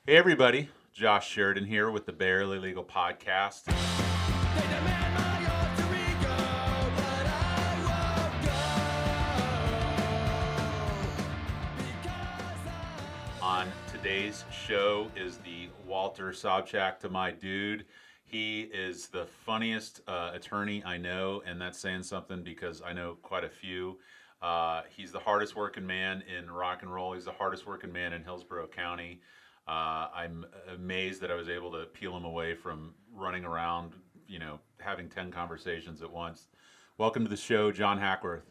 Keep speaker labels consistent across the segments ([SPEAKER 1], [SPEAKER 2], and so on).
[SPEAKER 1] Hey everybody, Josh Sheridan here with the Barely Legal Podcast. On today's show is the Walter Sobchak to my dude. He is the funniest attorney I know, and that's saying something because I know quite a few. He's the hardest working man in rock and roll. He's the hardest working man in Hillsborough County. I'm amazed that I was able to peel him away from running around, having 10 conversations at once. Welcome to the show, Jon Hackworth.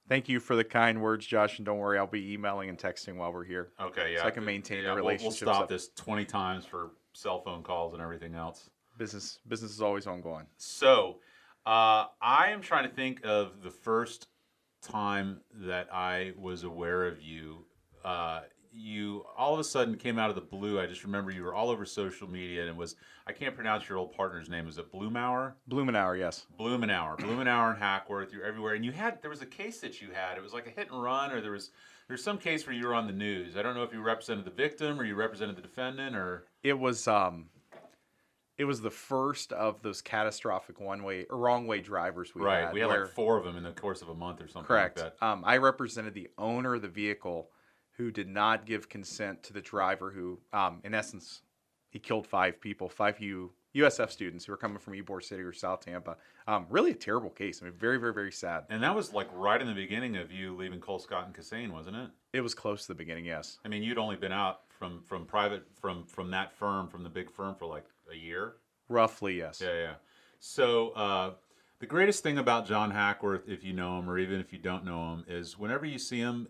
[SPEAKER 2] Thank you for the kind words, Josh, and don't worry, I'll be emailing and texting while we're here.
[SPEAKER 1] Okay, yeah.
[SPEAKER 2] So I can maintain a
[SPEAKER 1] We'll
[SPEAKER 2] relationship.
[SPEAKER 1] stop this 20 times for cell phone calls and everything else.
[SPEAKER 2] Business is always ongoing.
[SPEAKER 1] So, I am trying to think of the first time that I was aware of you. You all of a sudden came out of the blue. I just remember you were all over social media, and it was, I can't pronounce your old partner's name. Is it Blumauer?
[SPEAKER 2] Blumenauer, yes.
[SPEAKER 1] Blumenauer and Hackworth. You're everywhere, and there was a case that you had. It was like a hit and run, or there's some case where you were on the news. I don't know if you represented the victim or you represented the defendant, or
[SPEAKER 2] it was the first of those catastrophic wrong way drivers we had.
[SPEAKER 1] Right, we had like 4 of them in the course of a month or something.
[SPEAKER 2] Correct.
[SPEAKER 1] Like that.
[SPEAKER 2] I represented the owner of the vehicle who did not give consent to the driver who, in essence, he killed 5 people, 5 USF students who were coming from Ybor City or South Tampa. Really a terrible case. I mean, very, very, very sad.
[SPEAKER 1] And that was like right in the beginning of you leaving Colescott and Cassane, wasn't it?
[SPEAKER 2] It was close to the beginning, yes.
[SPEAKER 1] I mean, you'd only been out from that firm, from the big firm, for like a year?
[SPEAKER 2] Roughly, yes.
[SPEAKER 1] Yeah. So, the greatest thing about Jon Hackworth, if you know him or even if you don't know him, is whenever you see him,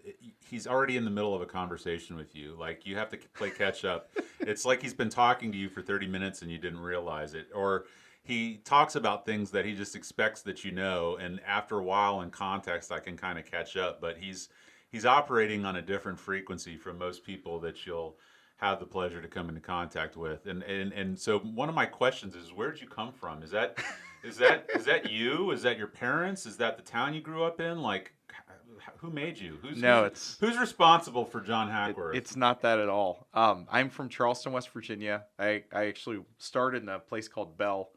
[SPEAKER 1] he's already in the middle of a conversation with you. Like, you have to play catch up. It's like he's been talking to you for 30 minutes and you didn't realize it. Or he talks about things that he just expects that you know, and after a while in context, I can kind of catch up. But he's operating on a different frequency from most people that you'll have the pleasure to come into contact with. And so one of my questions is, where'd you come from? Is that you? Is that your parents? Is that the town you grew up in? Like, who made you? Who's responsible for Jon Hackworth?
[SPEAKER 2] It's not that at all. I'm from Charleston, West Virginia. I actually started in a place called Bell,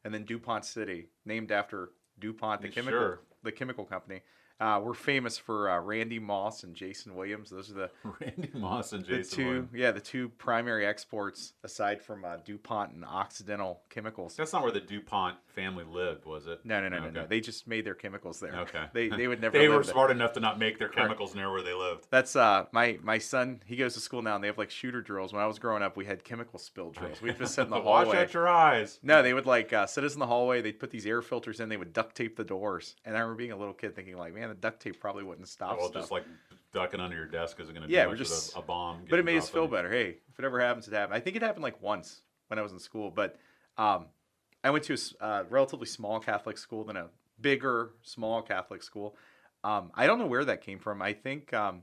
[SPEAKER 2] and then DuPont City, named after DuPont, the chemical company. We're famous for Randy Moss and Jason Williams. Those are the
[SPEAKER 1] Randy Moss and Jason Williams.
[SPEAKER 2] Yeah, the 2 primary exports aside from DuPont and Occidental Chemicals.
[SPEAKER 1] That's not where the DuPont family lived, was it?
[SPEAKER 2] No. They just made their chemicals there.
[SPEAKER 1] Okay.
[SPEAKER 2] They would never.
[SPEAKER 1] They were smart enough to not make their chemicals near where they lived.
[SPEAKER 2] That's my son. He goes to school now, and they have like shooter drills. When I was growing up, we had chemical spill drills. We'd just sit in the hallway.
[SPEAKER 1] Watch out your eyes.
[SPEAKER 2] No, they would sit us in the hallway. They'd put these air filters in. They would duct tape the doors. And I remember being a little kid thinking, like, man, the duct tape probably wouldn't stop stuff.
[SPEAKER 1] Just like ducking under your desk isn't going to do much with a bomb.
[SPEAKER 2] But it made us feel better. Hey, if it ever happens, it happened. I think it happened like once when I was in school. But I went to a relatively small Catholic school, then a bigger, small Catholic school. I don't know where that came from. I think I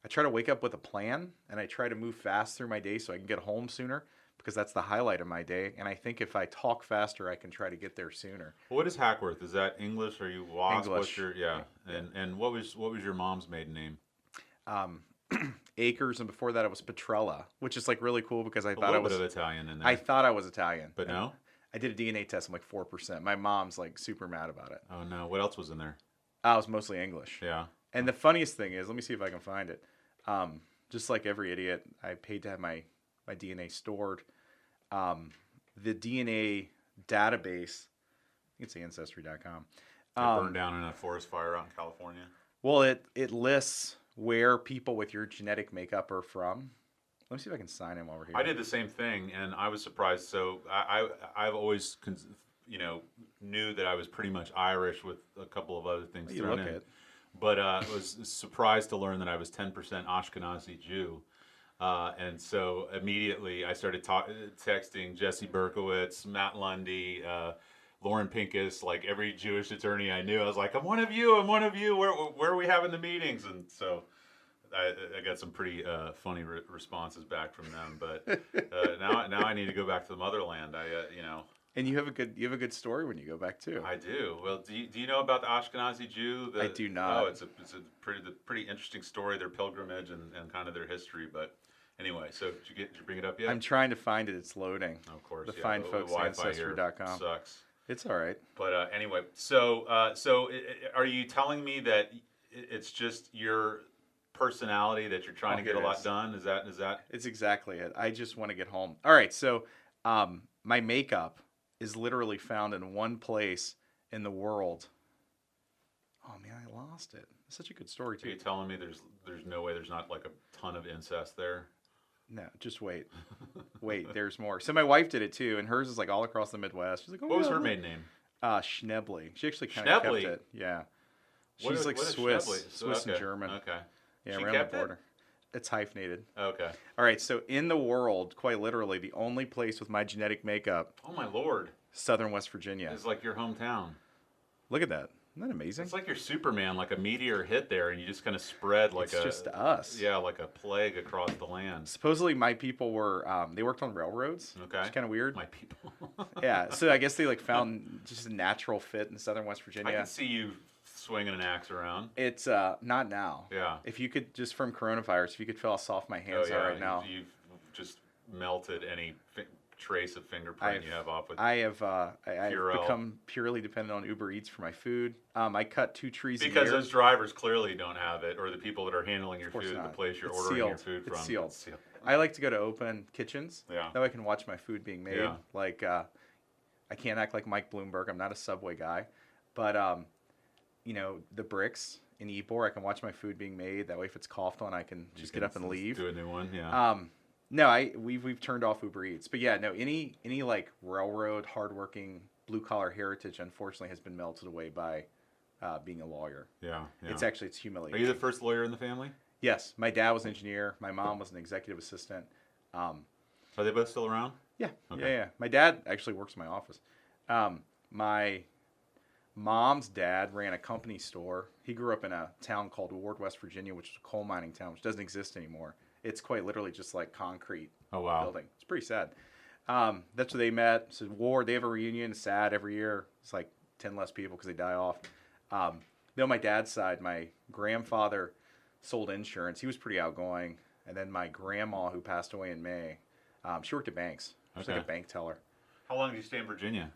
[SPEAKER 2] try to wake up with a plan, and I try to move fast through my day so I can get home sooner, because that's the highlight of my day. And I think if I talk faster, I can try to get there sooner.
[SPEAKER 1] Well, what is Hackworth? Is that English? Or are you WASP?
[SPEAKER 2] English.
[SPEAKER 1] And what was your mom's maiden name?
[SPEAKER 2] Akers, and before that it was Petrella, which is like really cool because I thought I was
[SPEAKER 1] a little bit of Italian in there.
[SPEAKER 2] I thought I was Italian,
[SPEAKER 1] but no.
[SPEAKER 2] I did a DNA test. I'm like 4%. My mom's like super mad about it.
[SPEAKER 1] Oh no! What else was in there?
[SPEAKER 2] I was mostly English.
[SPEAKER 1] Yeah.
[SPEAKER 2] And the funniest thing is, let me see if I can find it. Just like every idiot, I paid to have my DNA stored. The DNA database, I think it's Ancestry.com.
[SPEAKER 1] Burned down in a forest fire out in California.
[SPEAKER 2] Well, it lists where people with your genetic makeup are from. Let me see if I can sign in while we're here.
[SPEAKER 1] I did the same thing, and I was surprised. So I've always, knew that I was pretty much Irish with a couple of other things thrown in. But I was surprised to learn that I was 10% Ashkenazi Jew. And so immediately I started texting Jesse Berkowitz, Matt Lundy, Lauren Pincus, like every Jewish attorney I knew. I was like, I'm one of you. Where are we having the meetings? And so I got some pretty funny responses back from them. But now I need to go back to the motherland.
[SPEAKER 2] And you have a good story when you go back too.
[SPEAKER 1] I do. Well, do you know about the Ashkenazi Jew?
[SPEAKER 2] I do not.
[SPEAKER 1] Oh, it's a pretty interesting story, their pilgrimage and kind of their history. But Anyway, so did you bring it up yet?
[SPEAKER 2] I'm trying to find it. It's loading.
[SPEAKER 1] Of course,
[SPEAKER 2] The
[SPEAKER 1] yeah.
[SPEAKER 2] fine
[SPEAKER 1] The
[SPEAKER 2] folks
[SPEAKER 1] Wi-Fi here
[SPEAKER 2] ancestry.com.
[SPEAKER 1] sucks.
[SPEAKER 2] It's all right.
[SPEAKER 1] But anyway, are you telling me that it's just your personality that you're trying to get a lot done? Is that?
[SPEAKER 2] It's exactly it. I just want to get home. All right, so my makeup is literally found in one place in the world. Oh man, I lost it. It's such a good story too.
[SPEAKER 1] Are you telling me there's no way there's not like a ton of incest there?
[SPEAKER 2] No, just wait. Wait, there's more. So my wife did it too, and hers is like all across the Midwest. She's like, oh,
[SPEAKER 1] what was her maiden name?
[SPEAKER 2] Schnebley. She actually kind of kept it. Yeah. She's like Swiss, Swiss and German.
[SPEAKER 1] Okay.
[SPEAKER 2] Yeah,
[SPEAKER 1] She
[SPEAKER 2] around
[SPEAKER 1] kept
[SPEAKER 2] the border. It's hyphenated.
[SPEAKER 1] Okay.
[SPEAKER 2] All right, so in the world, quite literally, the only place with my genetic makeup,
[SPEAKER 1] Oh my lord!
[SPEAKER 2] Southern West Virginia.
[SPEAKER 1] It's like your hometown.
[SPEAKER 2] Look at that. Isn't that amazing?
[SPEAKER 1] It's like you're Superman, like a meteor hit there, and you just kind of spread like
[SPEAKER 2] It's just us.
[SPEAKER 1] Yeah, like a plague across the land.
[SPEAKER 2] Supposedly, my people were they worked on railroads.
[SPEAKER 1] Okay.
[SPEAKER 2] It's kind of weird.
[SPEAKER 1] My people.
[SPEAKER 2] Yeah, so I guess they like found just a natural fit in Southern West
[SPEAKER 1] I
[SPEAKER 2] Virginia.
[SPEAKER 1] can see you swinging an axe around.
[SPEAKER 2] It's not now.
[SPEAKER 1] Yeah.
[SPEAKER 2] If you could just from coronavirus, if you could feel how soft my hands are right now.
[SPEAKER 1] You've just melted any trace of fingerprint you have off with.
[SPEAKER 2] I've
[SPEAKER 1] Purell.
[SPEAKER 2] become purely dependent on Uber Eats for my food. I cut 2 trees a year.
[SPEAKER 1] Because those drivers clearly don't have it, or the people that are handling your food, the
[SPEAKER 2] not.
[SPEAKER 1] place you're
[SPEAKER 2] It's
[SPEAKER 1] ordering
[SPEAKER 2] sealed.
[SPEAKER 1] your food
[SPEAKER 2] It's
[SPEAKER 1] from.
[SPEAKER 2] sealed.
[SPEAKER 1] It's sealed.
[SPEAKER 2] I like to go to open kitchens.
[SPEAKER 1] Yeah.
[SPEAKER 2] That way I can watch my food being made.
[SPEAKER 1] Yeah.
[SPEAKER 2] Like, I can't act like Mike Bloomberg. I'm not a Subway guy. But, you know, the bricks in Ybor, I can watch my food being made. That way if it's coughed on, I can just get up and leave.
[SPEAKER 1] Do a new one, yeah.
[SPEAKER 2] No, we've turned off Uber Eats. But yeah, no, any like railroad, hardworking, blue-collar heritage, unfortunately, has been melted away by being a lawyer.
[SPEAKER 1] Yeah.
[SPEAKER 2] It's humiliating.
[SPEAKER 1] Are you the first lawyer in the family?
[SPEAKER 2] Yes, my dad was an engineer. My mom was an executive assistant.
[SPEAKER 1] Are they both still around?
[SPEAKER 2] Yeah,
[SPEAKER 1] Okay.
[SPEAKER 2] yeah. My dad actually works in my office. My mom's dad ran a company store. He grew up in a town called Ward, West Virginia, which is a coal mining town, which doesn't exist anymore. It's quite literally just like concrete building. It's pretty sad. That's where they met. So Ward, they have a reunion. It's sad every year. It's like 10 less people because they die off. Then on my dad's side, my grandfather sold insurance. He was pretty outgoing. And then my grandma, who passed away in May, she worked at banks. She was like a bank teller.
[SPEAKER 1] How long did you stay in Virginia?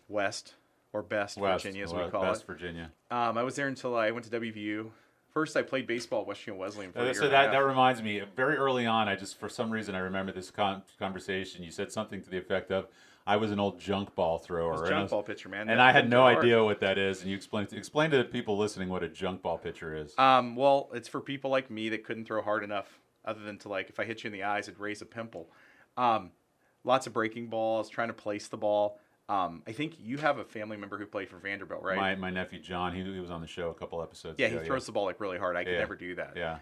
[SPEAKER 2] West Virginia, as we call
[SPEAKER 1] West
[SPEAKER 2] it.
[SPEAKER 1] Virginia.
[SPEAKER 2] I was there until I went to WVU. First, I played baseball at Washington Wesleyan for a year
[SPEAKER 1] So
[SPEAKER 2] and a half.
[SPEAKER 1] that reminds me, very early on, for some reason, I remember this conversation. You said something to the effect of, I was an old junk ball thrower.
[SPEAKER 2] I was a junk ball pitcher, man.
[SPEAKER 1] And I had no idea what that is. And you explain to the people listening what a junk ball pitcher is.
[SPEAKER 2] Well, it's for people like me that couldn't throw hard enough, other than to, like, if I hit you in the eyes, it'd raise a pimple. Lots of breaking balls, trying to place the ball. I think you have a family member who played for Vanderbilt, right?
[SPEAKER 1] My nephew John, he was on the show a couple episodes
[SPEAKER 2] Yeah,
[SPEAKER 1] ago.
[SPEAKER 2] he throws the ball like really hard. I could never do that.
[SPEAKER 1] Yeah.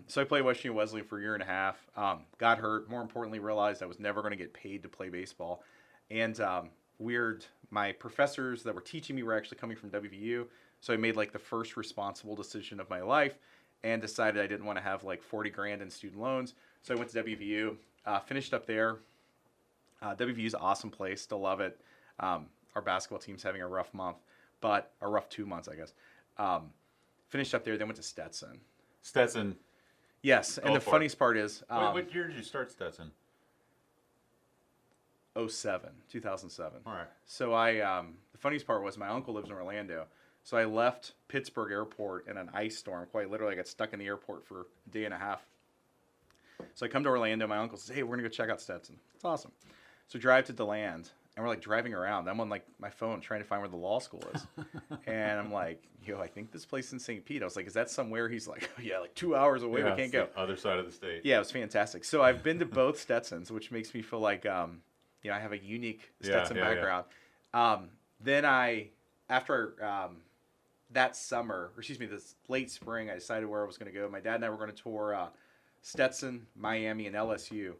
[SPEAKER 2] So I played Washington Wesleyan for a year and a half. Got hurt. More importantly, realized I was never going to get paid to play baseball. And my professors that were teaching me were actually coming from WVU. So I made like the first responsible decision of my life and decided I didn't want to have like 40 grand in student loans. So I went to WVU, finished up there. WVU is an awesome place. Still love it. Our basketball team's having a rough month, but a rough 2 months, I guess. Finished up there, then went to Stetson.
[SPEAKER 1] Stetson.
[SPEAKER 2] Yes, and the funniest part is...
[SPEAKER 1] what year did you start Stetson?
[SPEAKER 2] 2007.
[SPEAKER 1] All right.
[SPEAKER 2] So the funniest part was my uncle lives in Orlando. So I left Pittsburgh Airport in an ice storm. Quite literally, I got stuck in the airport for a day and a half. So I come to Orlando. My uncle says, hey, we're going to go check out Stetson. It's awesome. So drive to DeLand. And we're like driving around. I'm on like my phone trying to find where the law school is. And I'm like, I think this place in St. Pete. I was like, is that somewhere? He's like, oh, yeah, like 2 hours away. We can't go.
[SPEAKER 1] The other side of the state.
[SPEAKER 2] Yeah, it was fantastic. So I've been to both Stetsons, which makes me feel like, I have a unique Stetson background. Then after that summer, this late spring, I decided where I was going to go. My dad and I were going to tour Stetson, Miami, and LSU.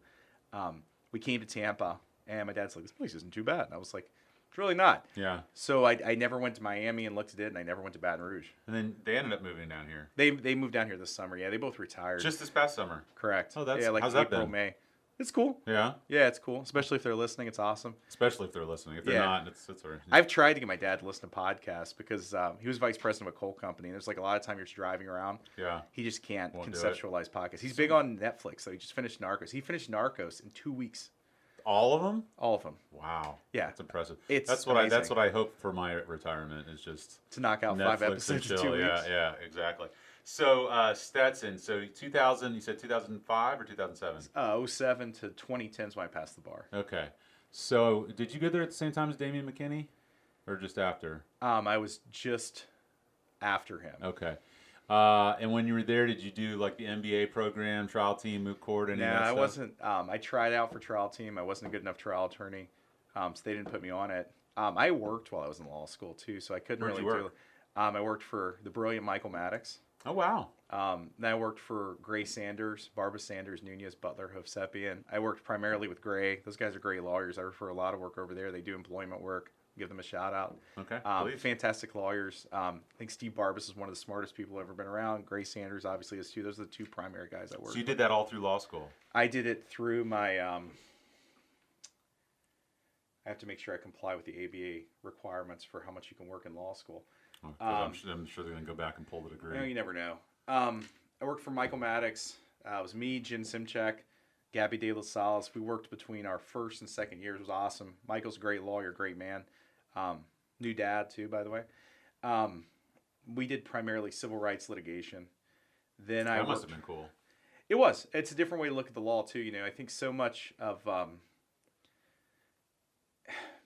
[SPEAKER 2] We came to Tampa. And my dad's like, this place isn't too bad. And I was like, it's really not.
[SPEAKER 1] Yeah.
[SPEAKER 2] So I never went to Miami and looked at it, and I never went to Baton Rouge.
[SPEAKER 1] And then they ended up moving down here.
[SPEAKER 2] They moved down here this summer. Yeah, they both retired.
[SPEAKER 1] Just this past summer.
[SPEAKER 2] Correct.
[SPEAKER 1] Oh, that's
[SPEAKER 2] like
[SPEAKER 1] how's that
[SPEAKER 2] April,
[SPEAKER 1] been?
[SPEAKER 2] May. It's cool.
[SPEAKER 1] Yeah,
[SPEAKER 2] Yeah, it's cool, especially if they're listening. It's awesome.
[SPEAKER 1] especially if they're listening. If they're
[SPEAKER 2] Yeah.
[SPEAKER 1] not, it's all right.
[SPEAKER 2] I've tried to get my dad to listen to podcasts because he was vice president of a coal company. And there's like a lot of time you're just driving around.
[SPEAKER 1] Yeah.
[SPEAKER 2] He just can't
[SPEAKER 1] Won't do
[SPEAKER 2] conceptualize podcasts. He's big on Netflix, so he just finished Narcos. He finished Narcos in 2 weeks.
[SPEAKER 1] All of them?
[SPEAKER 2] All of them.
[SPEAKER 1] Wow.
[SPEAKER 2] Yeah.
[SPEAKER 1] That's impressive.
[SPEAKER 2] It's
[SPEAKER 1] that's
[SPEAKER 2] amazing.
[SPEAKER 1] what I hope for my retirement is just
[SPEAKER 2] To knock out
[SPEAKER 1] Netflix
[SPEAKER 2] 5
[SPEAKER 1] and
[SPEAKER 2] episodes in
[SPEAKER 1] chill.
[SPEAKER 2] 2 weeks.
[SPEAKER 1] Yeah, exactly. So Stetson, so 2000, you said 2005 or 2007?
[SPEAKER 2] 07 to 2010 is when I passed the bar.
[SPEAKER 1] Okay. So did you go there at the same time as Damian McKinney, or just after?
[SPEAKER 2] I was just after him.
[SPEAKER 1] Okay. And when you were there, did you do like the NBA program, trial team, moot court, any of that
[SPEAKER 2] I
[SPEAKER 1] stuff?
[SPEAKER 2] wasn't. I tried out for trial team. I wasn't a good enough trial attorney, so they didn't put me on it. I worked while I was in law school too, so I couldn't
[SPEAKER 1] Where'd
[SPEAKER 2] really
[SPEAKER 1] you
[SPEAKER 2] do
[SPEAKER 1] work?
[SPEAKER 2] it. I worked for the brilliant Michael Maddox.
[SPEAKER 1] Oh, wow.
[SPEAKER 2] Then I worked for Gray Sanders, Barbara Sanders, Nunez, Butler, Hovsepian. I worked primarily with Gray. Those guys are great lawyers. I refer a lot of work over there. They do employment work. Give them a shout out.
[SPEAKER 1] Okay, please.
[SPEAKER 2] Fantastic lawyers. I think Steve Barbas is one of the smartest people I've ever been around. Gray Sanders obviously is too. Those are the two primary guys I worked with.
[SPEAKER 1] So you did that all through law school?
[SPEAKER 2] I did it through my. I have to make sure I comply with the ABA requirements for how much you can work in law school.
[SPEAKER 1] Oh, 'cause I'm sure they're going to go back and pull the degree.
[SPEAKER 2] You never know. I worked for Michael Maddox. It was me, Jen Simchek, Gabby De La Salle. We worked between our first and second years. It was awesome. Michael's a great lawyer, great man. New dad, too, by the way. We did primarily civil rights litigation. Then
[SPEAKER 1] That must have been cool.
[SPEAKER 2] It was. It's a different way to look at the law, too. You know, I think so much of... I'm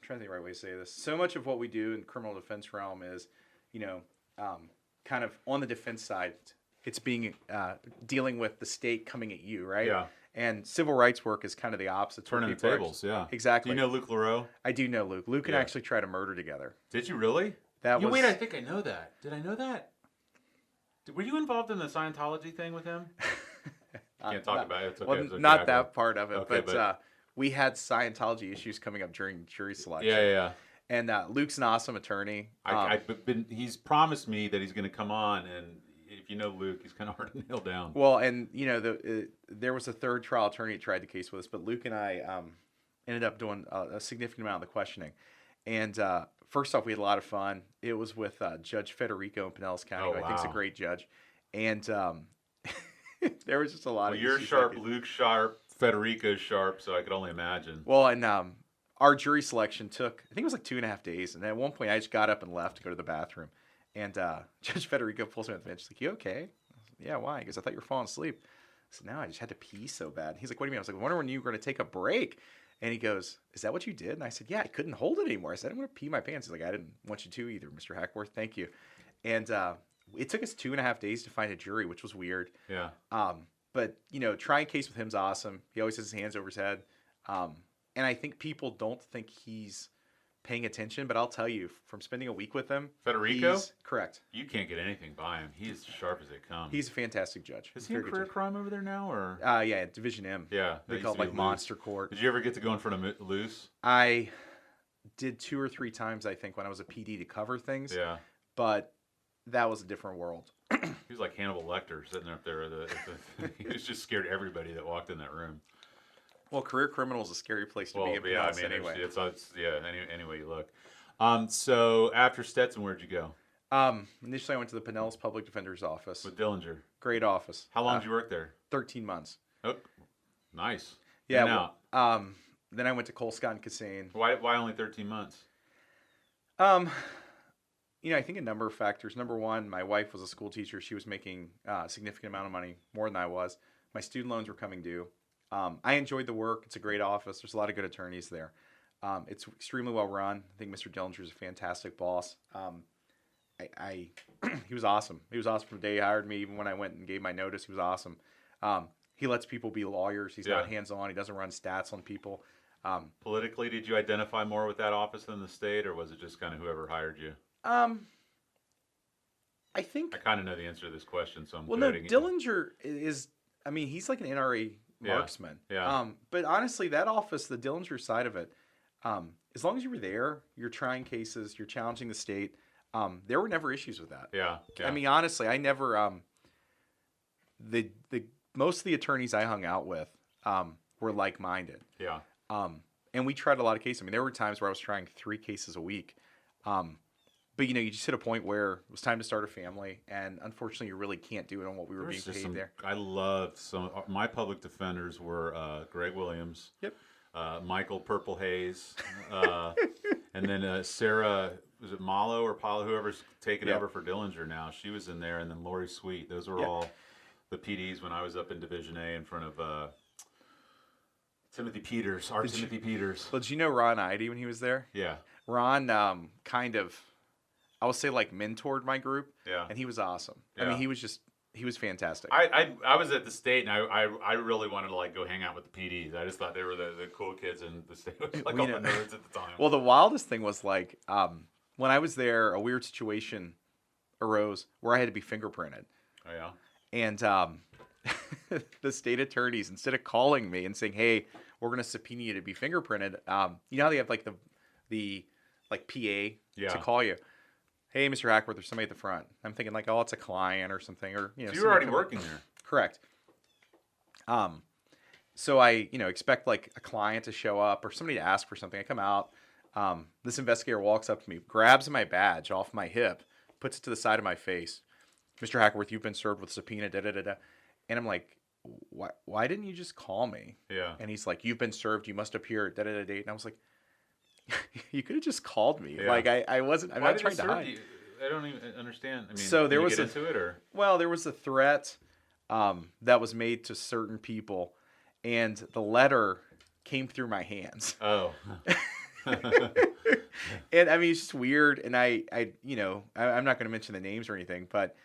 [SPEAKER 2] trying to think the right way to say this. So much of what we do in criminal defense realm is, you know, kind of on the defense side, it's being dealing with the state coming at you, right?
[SPEAKER 1] Yeah.
[SPEAKER 2] And civil rights work is kind of the opposite.
[SPEAKER 1] Turning the tables, yeah.
[SPEAKER 2] Exactly.
[SPEAKER 1] Do you know Luke LaRoe?
[SPEAKER 2] I do know Luke. Luke and
[SPEAKER 1] Yeah.
[SPEAKER 2] I actually tried a murder together.
[SPEAKER 1] Did you really?
[SPEAKER 2] That was...
[SPEAKER 1] Wait, I think I know that. Did I know that? Were you involved in the Scientology thing with him? Can't talk about it. It's okay.
[SPEAKER 2] Well,
[SPEAKER 1] It's okay.
[SPEAKER 2] not that part of it,
[SPEAKER 1] Okay,
[SPEAKER 2] but we had Scientology issues coming up during jury selection.
[SPEAKER 1] Yeah.
[SPEAKER 2] And Luke's an awesome attorney.
[SPEAKER 1] He's promised me that he's going to come on, and if you know Luke, he's kind of hard to nail down.
[SPEAKER 2] Well, and you know, there was a third trial attorney that tried the case with us, but Luke and I ended up doing a significant amount of the questioning. And first off, we had a lot of fun. It was with Judge Federico in Pinellas County, who I think is a great judge. And there was just a lot of
[SPEAKER 1] You're
[SPEAKER 2] issues
[SPEAKER 1] sharp, Luke's sharp, Federico's sharp, so I could only imagine.
[SPEAKER 2] Well, and our jury selection took, I think it was like 2.5 days. And at one point, I just got up and left to go to the bathroom. And Judge Federico pulls me on the bench. He's like, "You okay?" I said, "Yeah, why?" He goes, "I thought you were falling asleep." I said, "No, I just had to pee so bad." He's like, "What do you mean?" I was like, "I wonder when you were going to take a break." And he goes, "Is that what you did?" And I said, "Yeah, I couldn't hold it anymore." I said, "I'm going to pee my pants." He's like, "I didn't want you to either, Mr. Hackworth. Thank you." And it took us 2.5 days to find a jury, which was weird.
[SPEAKER 1] Yeah.
[SPEAKER 2] But, you know, trying case with him's awesome. He always has his hands over his head. And I think people don't think he's paying attention, but I'll tell you, from spending a week with him,
[SPEAKER 1] Federico?
[SPEAKER 2] Correct.
[SPEAKER 1] You can't get anything by him. He's sharp as they come.
[SPEAKER 2] He's a fantastic judge.
[SPEAKER 1] Is he in career crime over there now, or?
[SPEAKER 2] Yeah, Division M.
[SPEAKER 1] Yeah,
[SPEAKER 2] They
[SPEAKER 1] that
[SPEAKER 2] call
[SPEAKER 1] used
[SPEAKER 2] it
[SPEAKER 1] to be
[SPEAKER 2] like Monster Court.
[SPEAKER 1] Did you ever get to go in front of Luce?
[SPEAKER 2] I did 2 or 3 times, I think, when I was a PD to cover things.
[SPEAKER 1] Yeah.
[SPEAKER 2] But that was a different world.
[SPEAKER 1] He was like Hannibal Lecter sitting up there. He was just scared everybody that walked in that room.
[SPEAKER 2] Well, career criminal is a scary place to be in
[SPEAKER 1] yeah, I
[SPEAKER 2] Pinellas
[SPEAKER 1] mean,
[SPEAKER 2] anyway.
[SPEAKER 1] it's any way you look. So after Stetson, where'd you go?
[SPEAKER 2] Initially, I went to the Pinellas Public Defender's office.
[SPEAKER 1] With Dillinger.
[SPEAKER 2] Great office.
[SPEAKER 1] How long did you work there?
[SPEAKER 2] 13 months.
[SPEAKER 1] Oh, nice.
[SPEAKER 2] Yeah.
[SPEAKER 1] In and out.
[SPEAKER 2] Then I went to Colescott and Cassane.
[SPEAKER 1] Why only 13 months?
[SPEAKER 2] You know, I think a number of factors. Number one, my wife was a school teacher. She was making a significant amount of money, more than I was. My student loans were coming due. I enjoyed the work. It's a great office. There's a lot of good attorneys there. It's extremely well run. I think Mr. Dillinger is a fantastic boss. He was awesome. He was awesome from the day he hired me. Even when I went and gave my notice, he was awesome. He lets people be lawyers. He's not hands-on. He doesn't run stats on people.
[SPEAKER 1] Politically, did you identify more with that office than the state, or was it just kind of whoever hired you?
[SPEAKER 2] I think...
[SPEAKER 1] I kind of know the answer to this question, so I'm
[SPEAKER 2] Dillinger is... I mean, he's like an NRA marksman.
[SPEAKER 1] Yeah.
[SPEAKER 2] But honestly, that office, the Dillinger side of it, as long as you were there, you're trying cases, you're challenging the state, there were never issues with that.
[SPEAKER 1] Yeah.
[SPEAKER 2] I mean, honestly, I never... most of the attorneys I hung out with were like-minded.
[SPEAKER 1] Yeah.
[SPEAKER 2] And we tried a lot of cases. I mean, there were times where I was trying 3 cases a week. But you just hit a point where it was time to start a family, and unfortunately, you really can't do it on what we were being paid there.
[SPEAKER 1] I loved some. My public defenders were Greg Williams,
[SPEAKER 2] Yep.
[SPEAKER 1] Michael Purple Hayes, and then Sarah. Was it Malo or Paulo? Whoever's taken
[SPEAKER 2] Yep.
[SPEAKER 1] over for Dillinger now. She was in there, and then Lori Sweet. Those were
[SPEAKER 2] Yep.
[SPEAKER 1] all the PDs when I was up in Division A in front of Timothy Peters. Timothy Peters.
[SPEAKER 2] Well, did you know Ron Idy when he was there?
[SPEAKER 1] Yeah.
[SPEAKER 2] Ron kind of, I would say, like mentored my group.
[SPEAKER 1] Yeah.
[SPEAKER 2] And he was awesome. I
[SPEAKER 1] Yeah.
[SPEAKER 2] mean, he was fantastic.
[SPEAKER 1] I was at the state, and I really wanted to like go hang out with the PDs. I just thought they were the cool kids in the state. It was like all the nerds at the time.
[SPEAKER 2] Well, the wildest thing was like when I was there, a weird situation arose where I had to be fingerprinted.
[SPEAKER 1] Oh yeah.
[SPEAKER 2] And the state attorneys, instead of calling me and saying, "Hey, we're going to subpoena you to be fingerprinted," you know how they have like the like PA to call you. Hey, Mr. Hackworth, there's somebody at the front. I'm thinking like, oh, it's a client or something, or
[SPEAKER 1] So you were already working there.
[SPEAKER 2] Correct. So I expect like a client to show up or somebody to ask for something. I come out. This investigator walks up to me, grabs my badge off my hip, puts it to the side of my face. Mr. Hackworth, you've been served with subpoena. Da da da da. And I'm like, why didn't you just call me?
[SPEAKER 1] Yeah.
[SPEAKER 2] And he's like, you've been served. You must appear at da da da date. And I was like, you could have just called me.
[SPEAKER 1] Yeah.
[SPEAKER 2] Like I wasn't. I'm
[SPEAKER 1] Why
[SPEAKER 2] not
[SPEAKER 1] did
[SPEAKER 2] trying
[SPEAKER 1] it
[SPEAKER 2] to
[SPEAKER 1] serve
[SPEAKER 2] hide.
[SPEAKER 1] you? I don't even understand. I mean,
[SPEAKER 2] So there
[SPEAKER 1] did you
[SPEAKER 2] was
[SPEAKER 1] get into it, or
[SPEAKER 2] well, there was a threat that was made to certain people, and the letter came through my hands.
[SPEAKER 1] oh.
[SPEAKER 2] And I mean, it's just weird. And I'm not going to mention the names or anything, but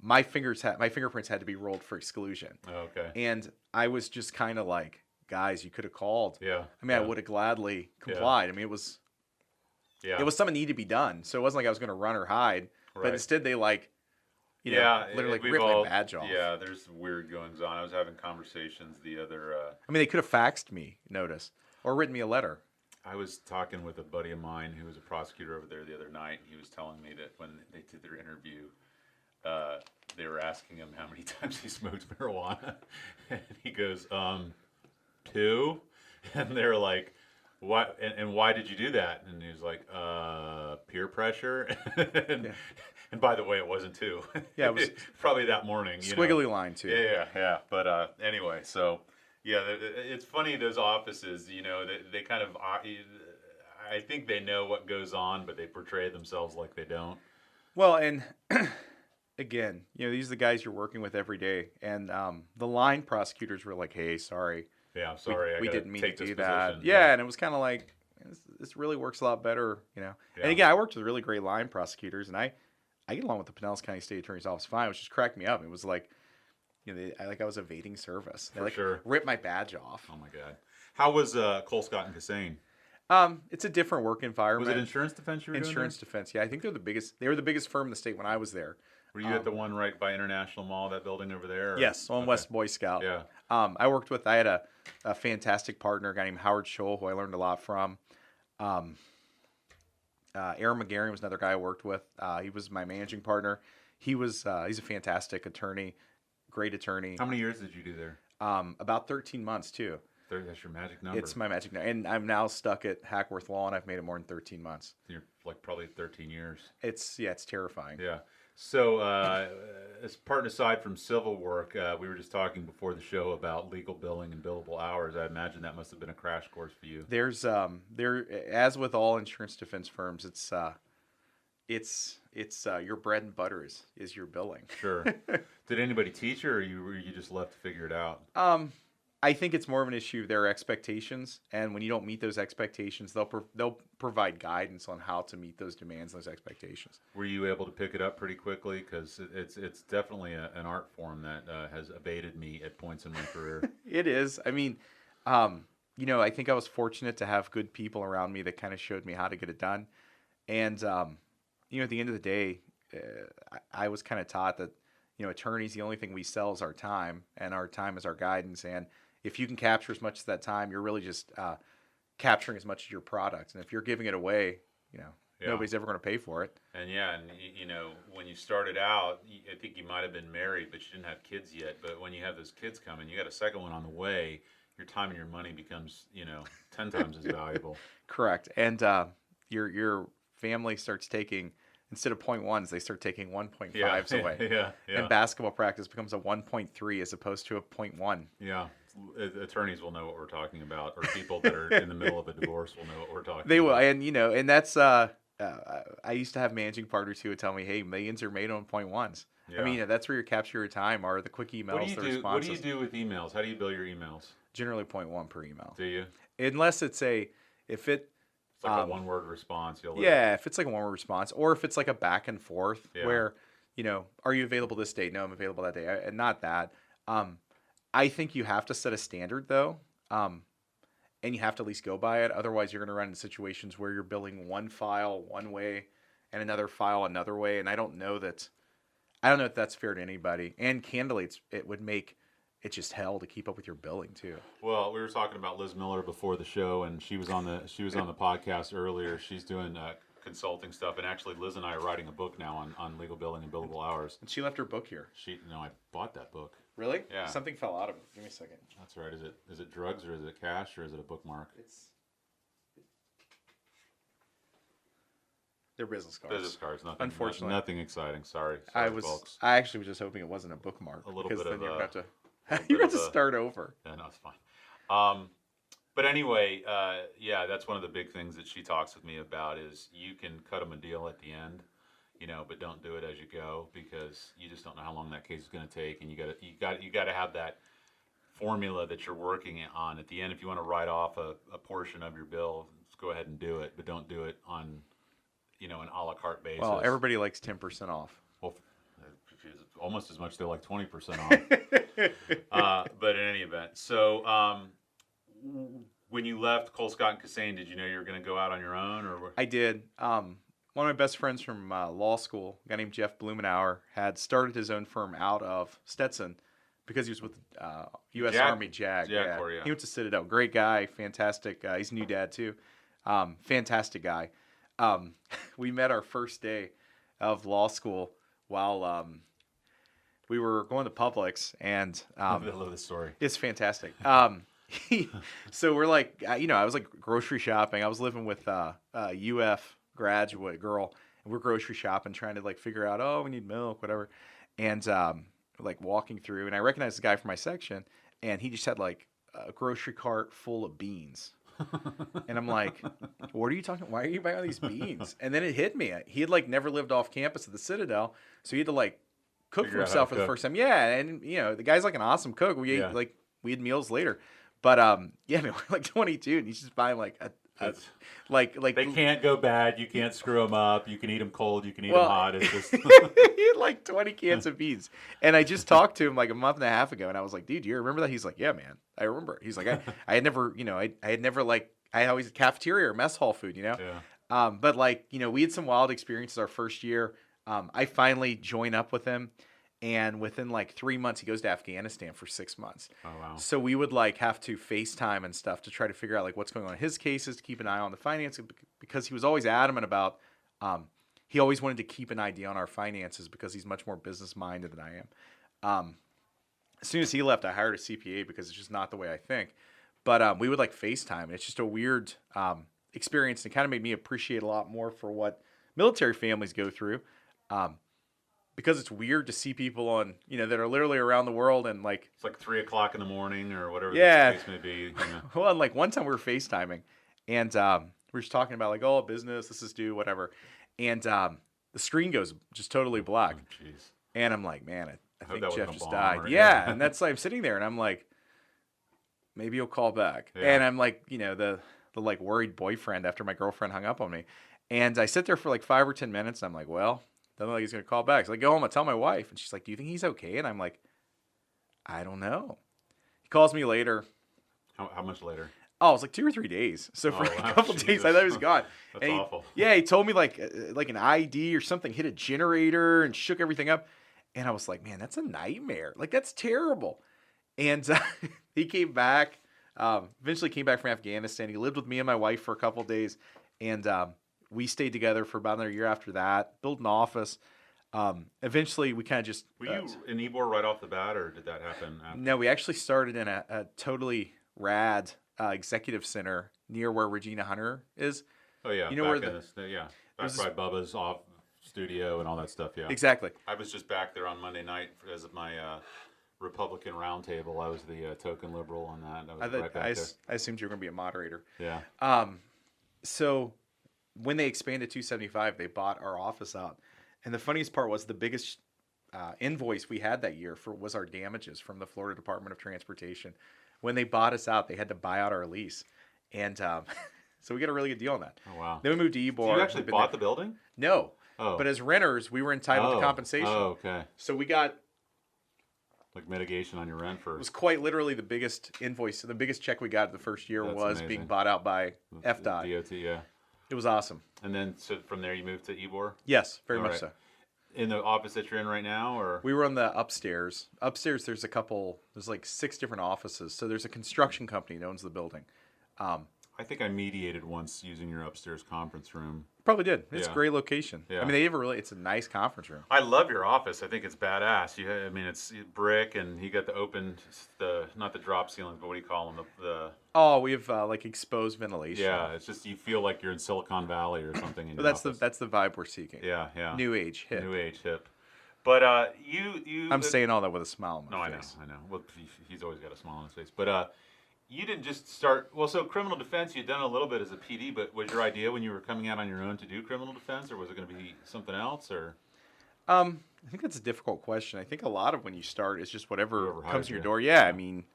[SPEAKER 2] my fingerprints had to be rolled for exclusion.
[SPEAKER 1] Oh, okay.
[SPEAKER 2] And I was just kind of like, guys, you could have called.
[SPEAKER 1] Yeah.
[SPEAKER 2] I mean, I would have gladly complied. I mean, it was something that needed to be done. So it wasn't like I was going to run or hide, but
[SPEAKER 1] Right.
[SPEAKER 2] instead they literally
[SPEAKER 1] we've
[SPEAKER 2] ripped
[SPEAKER 1] all-
[SPEAKER 2] my badge off.
[SPEAKER 1] Yeah, there's weird goings on. I was having conversations the other.
[SPEAKER 2] I mean, they could have faxed me notice or written me a letter.
[SPEAKER 1] I was talking with a buddy of mine who was a prosecutor over there the other night. He was telling me that when they did their interview, they were asking him how many times he smoked marijuana, and he goes, 2, and they're like, "Why? And why did you do that?" And he was like, "Peer pressure." And by the way, it wasn't 2.
[SPEAKER 2] Yeah, it was
[SPEAKER 1] probably that morning.
[SPEAKER 2] Squiggly line too.
[SPEAKER 1] Yeah. But anyway, so yeah, it's funny those offices. They kind of. I think they know what goes on, but they portray themselves like they don't.
[SPEAKER 2] Well, and again, these are the guys you're working with every day, and the line prosecutors were like, "Hey, sorry,
[SPEAKER 1] Yeah, I'm sorry.
[SPEAKER 2] we
[SPEAKER 1] I gotta
[SPEAKER 2] didn't mean
[SPEAKER 1] take
[SPEAKER 2] to
[SPEAKER 1] this
[SPEAKER 2] do that."
[SPEAKER 1] position.
[SPEAKER 2] Yeah, and it was kind of like this really works a lot better,
[SPEAKER 1] Yeah.
[SPEAKER 2] And again, I worked with really great line prosecutors, and I get along with the Pinellas County State Attorney's Office fine, which just cracked me up. It was like, I was evading service. They
[SPEAKER 1] sure.
[SPEAKER 2] ripped my badge off.
[SPEAKER 1] Oh my God. How was Cole Scott and Cassane?
[SPEAKER 2] It's a different work environment.
[SPEAKER 1] Was it insurance defense you were
[SPEAKER 2] Insurance
[SPEAKER 1] doing
[SPEAKER 2] defense? Yeah, I think they're the biggest. They were the biggest firm in the state when I was there.
[SPEAKER 1] there? Were you at the one right by International Mall, that building over there? or-
[SPEAKER 2] Yes, on
[SPEAKER 1] Okay.
[SPEAKER 2] West Boy Scout.
[SPEAKER 1] Yeah.
[SPEAKER 2] I worked with. I had a fantastic partner, a guy named Howard Scholl, who I learned a lot from. Aaron McGarry was another guy I worked with. He was my managing partner. He's a fantastic attorney, great attorney.
[SPEAKER 1] How many years did you do there?
[SPEAKER 2] About 13 months too.
[SPEAKER 1] That's your magic number.
[SPEAKER 2] It's my magic number, and I'm now stuck at Hackworth Law, and I've made it more than 13 months.
[SPEAKER 1] You're like probably 13 years.
[SPEAKER 2] It's terrifying.
[SPEAKER 1] Yeah. So, as part and aside from civil work, we were just talking before the show about legal billing and billable hours. I imagine that must have been a crash course for you.
[SPEAKER 2] There's as with all insurance defense firms, it's your bread and butter is your billing.
[SPEAKER 1] Sure. Did anybody teach you, or were you just left to figure it out?
[SPEAKER 2] I think it's more of an issue of their expectations, and when you don't meet those expectations, they'll provide guidance on how to meet those demands, those expectations.
[SPEAKER 1] Were you able to pick it up pretty quickly? Because it's definitely an art form that has evaded me at points in my career.
[SPEAKER 2] It is. I mean, I think I was fortunate to have good people around me that kind of showed me how to get it done, and at the end of the day, I was kind of taught that attorneys, the only thing we sell is our time, and our time is our guidance, and if you can capture as much of that time, you're really just capturing as much of your product. And if you're giving it away, nobody's ever going to pay for it.
[SPEAKER 1] And when you started out, I think you might have been married, but you didn't have kids yet. But when you have those kids coming, you got a second one on the way. your time and your money becomes 10 times as valuable.
[SPEAKER 2] Correct. And your family starts taking, instead of 0.1s, they start taking 1.5s away.
[SPEAKER 1] Yeah.
[SPEAKER 2] And basketball practice becomes a 1.3 as opposed to a 0.1.
[SPEAKER 1] Yeah. Attorneys will know what we're talking about, or people that are in the middle of a divorce will know what we're talking
[SPEAKER 2] They will,
[SPEAKER 1] about.
[SPEAKER 2] and that's I used to have managing partners who would tell me, "Hey, millions are made on 0.1s."
[SPEAKER 1] Yeah.
[SPEAKER 2] I mean, that's where you capture your time, are the quick emails, the responses.
[SPEAKER 1] What do you do with emails? How do you bill your emails?
[SPEAKER 2] Generally 0.1 per email.
[SPEAKER 1] Do you?
[SPEAKER 2] Unless it's
[SPEAKER 1] It's like a one-word response.
[SPEAKER 2] If it's like a one-word response, or if it's like a back and forth
[SPEAKER 1] Yeah.
[SPEAKER 2] where, are you available this date? No, I'm available that day. And not that. I think you have to set a standard though. And you have to at least go by it. Otherwise, you're going to run into situations where you're billing one file one way and another file another way. And I don't know if that's fair to anybody. And candidly, it would make it just hell to keep up with your billing too.
[SPEAKER 1] Well, we were talking about Liz Miller before the show, and she was on the podcast earlier. She's doing consulting stuff, and actually, Liz and I are writing a book now on legal billing and billable hours.
[SPEAKER 2] And she left her book here.
[SPEAKER 1] I bought that book.
[SPEAKER 2] Really?
[SPEAKER 1] Yeah.
[SPEAKER 2] Something fell out of it. Give me a second.
[SPEAKER 1] That's right. Is it drugs, or is it cash, or is it a bookmark?
[SPEAKER 2] They're business cards.
[SPEAKER 1] Business cards. Nothing.
[SPEAKER 2] Unfortunately.
[SPEAKER 1] nothing exciting. Sorry, folks.
[SPEAKER 2] I actually was just hoping it wasn't a bookmark.
[SPEAKER 1] A little
[SPEAKER 2] because
[SPEAKER 1] bit
[SPEAKER 2] then
[SPEAKER 1] of
[SPEAKER 2] you're
[SPEAKER 1] a-
[SPEAKER 2] about to
[SPEAKER 1] little
[SPEAKER 2] you're
[SPEAKER 1] bit
[SPEAKER 2] about to
[SPEAKER 1] of a-
[SPEAKER 2] start over.
[SPEAKER 1] Yeah, no, it's fine. But anyway, that's one of the big things that she talks with me about is you can cut them a deal at the end, but don't do it as you go, because you just don't know how long that case is going to take, and you got to have that formula that you're working on at the end. If you want to write off a portion of your bill, just go ahead and do it, but don't do it on an a la carte basis.
[SPEAKER 2] Well, everybody likes 10% off.
[SPEAKER 1] Well, almost as much. They're like 20% off. But in any event, so when you left Colescott and Cassane, did you know you were going to go out on your own, or?
[SPEAKER 2] I did. One of my best friends from law school, a guy named Jeff Blumenauer, had started his own firm out of Stetson because he was with U.S. Army JAG.
[SPEAKER 1] Yeah.
[SPEAKER 2] He went to Citadel. Great guy, fantastic. He's a new dad too. Fantastic guy. We met our first day of law school while we were going to Publix, and
[SPEAKER 1] I love this story.
[SPEAKER 2] it's fantastic. So we're like, I was like grocery shopping. I was living with a UF graduate girl, and we're grocery shopping, trying to like figure out, we need milk, whatever. And like walking through, and I recognized the guy from my section, and he just had like a grocery cart full of beans. And I'm like, what are you talking? Why are you buying all these beans? And then it hit me. He had like never lived off campus at the Citadel, so he had to like cook for himself for the first time. Yeah, and the guy's like an awesome cook. We ate we had meals later, but we're like 22, and he's just buying like like
[SPEAKER 1] they can't go bad. You can't screw them up. You can eat them cold. You can eat them hot. It's just
[SPEAKER 2] he had like 20 cans of beans. And I just talked to him like a month and a half ago, and I was like, dude, do you remember that? He's like, yeah, man, I remember. He's like, I had never, I had never like, I had always cafeteria or mess hall food,
[SPEAKER 1] Yeah.
[SPEAKER 2] But like, we had some wild experiences our first year. I finally joined up with him, and within like 3 months, he goes to Afghanistan for 6 months.
[SPEAKER 1] Oh, wow.
[SPEAKER 2] So we would like have to FaceTime and stuff to try to figure out like what's going on in his cases, to keep an eye on the finances, because he was always adamant about, he always wanted to keep an idea on our finances because he's much more business minded than I am. As soon as he left, I hired a CPA because it's just not the way I think. But we would like FaceTime, and it's just a weird experience, and kind of made me appreciate a lot more for what military families go through. Because it's weird to see people on, that are literally around the world, and like
[SPEAKER 1] It's like 3 o'clock in the morning or whatever the case may be.
[SPEAKER 2] Well, and like one time we were FaceTiming, and we were just talking about like, business, this is due, whatever. And the screen goes just totally black.
[SPEAKER 1] Oh, jeez.
[SPEAKER 2] And I'm like, man, I think
[SPEAKER 1] that
[SPEAKER 2] Jeff
[SPEAKER 1] wasn't a
[SPEAKER 2] just
[SPEAKER 1] bomb
[SPEAKER 2] died.
[SPEAKER 1] or-
[SPEAKER 2] Yeah. And that's like, I'm sitting there and I'm like, maybe he'll call back.
[SPEAKER 1] Yeah.
[SPEAKER 2] And I'm like, the like worried boyfriend after my girlfriend hung up on me. And I sit there for like 5 or 10 minutes. And I'm like, well, doesn't look like he's going to call back. So I go home and tell my wife, and she's like, do you think he's okay? And I'm like, I don't know. He calls me later.
[SPEAKER 1] How much later?
[SPEAKER 2] Oh, it was like 2 or 3 days. So for
[SPEAKER 1] Oh, wow,
[SPEAKER 2] a couple days, I thought he was gone.
[SPEAKER 1] That's
[SPEAKER 2] And
[SPEAKER 1] awful.
[SPEAKER 2] he told me like an ID or something hit a generator and shook everything up. And I was like, man, that's a nightmare. Like, that's terrible. And he came back, eventually came back from Afghanistan. He lived with me and my wife for a couple days. And we stayed together for about another year after that, built an office. Eventually, we kind of just...
[SPEAKER 1] Were you in Ybor right off the bat, or did that happen after?
[SPEAKER 2] No, we actually started in a totally rad executive center near where Regina Hunter is.
[SPEAKER 1] Oh yeah,
[SPEAKER 2] You know
[SPEAKER 1] back
[SPEAKER 2] where
[SPEAKER 1] in back by Bubba's off studio and all that stuff. Yeah,
[SPEAKER 2] exactly.
[SPEAKER 1] I was just back there on Monday night as of my Republican roundtable. I was the token liberal on that. I was right back there.
[SPEAKER 2] I assumed you were going to be a moderator.
[SPEAKER 1] Yeah.
[SPEAKER 2] So when they expanded 275, they bought our office out. And the funniest part was the biggest invoice we had that year was our damages from the Florida Department of Transportation. When they bought us out, they had to buy out our lease. And so we got a really good deal on that.
[SPEAKER 1] Oh, wow.
[SPEAKER 2] Then we moved to Ybor.
[SPEAKER 1] So you actually bought the building?
[SPEAKER 2] No.
[SPEAKER 1] Oh.
[SPEAKER 2] But as renters, we were entitled to compensation.
[SPEAKER 1] Oh, okay.
[SPEAKER 2] So we got...
[SPEAKER 1] Like mitigation on your rent for...
[SPEAKER 2] It was quite literally the biggest invoice. The biggest check we got the first year was
[SPEAKER 1] amazing.
[SPEAKER 2] being bought out by FDOT.
[SPEAKER 1] DOT, yeah.
[SPEAKER 2] It was awesome.
[SPEAKER 1] And then so from there you moved to Ybor?
[SPEAKER 2] Yes, very
[SPEAKER 1] All
[SPEAKER 2] much
[SPEAKER 1] right.
[SPEAKER 2] so.
[SPEAKER 1] In the office that you're in right now, or?
[SPEAKER 2] We were on the upstairs. Upstairs, there's like 6 different offices. So there's a construction company that owns the building.
[SPEAKER 1] I think I mediated once using your upstairs conference room.
[SPEAKER 2] Probably did. It's a
[SPEAKER 1] Yeah.
[SPEAKER 2] great location.
[SPEAKER 1] Yeah.
[SPEAKER 2] I mean, they have it's a nice conference room.
[SPEAKER 1] I love your office. I think it's badass. I mean, it's brick, and you got the open, not the drop ceilings, but what do you call them?
[SPEAKER 2] Oh, we have like exposed ventilation.
[SPEAKER 1] Yeah, it's just you feel like you're in Silicon Valley or something. In
[SPEAKER 2] But
[SPEAKER 1] your
[SPEAKER 2] that's
[SPEAKER 1] office.
[SPEAKER 2] the vibe we're seeking.
[SPEAKER 1] Yeah, yeah.
[SPEAKER 2] New age hip.
[SPEAKER 1] New age hip. But you.
[SPEAKER 2] I'm saying all that with a smile on
[SPEAKER 1] No,
[SPEAKER 2] my
[SPEAKER 1] I know,
[SPEAKER 2] face.
[SPEAKER 1] I know. Well, he's always got a smile on his face. But you didn't just start. Well, so criminal defense, you'd done a little bit as a PD, but was your idea when you were coming out on your own to do criminal defense, or was it going to be something else, or?
[SPEAKER 2] I think that's a difficult question. I think a lot of when you start is just whatever
[SPEAKER 1] Whoever
[SPEAKER 2] comes
[SPEAKER 1] hires
[SPEAKER 2] to your
[SPEAKER 1] you.
[SPEAKER 2] door. Yeah, I mean,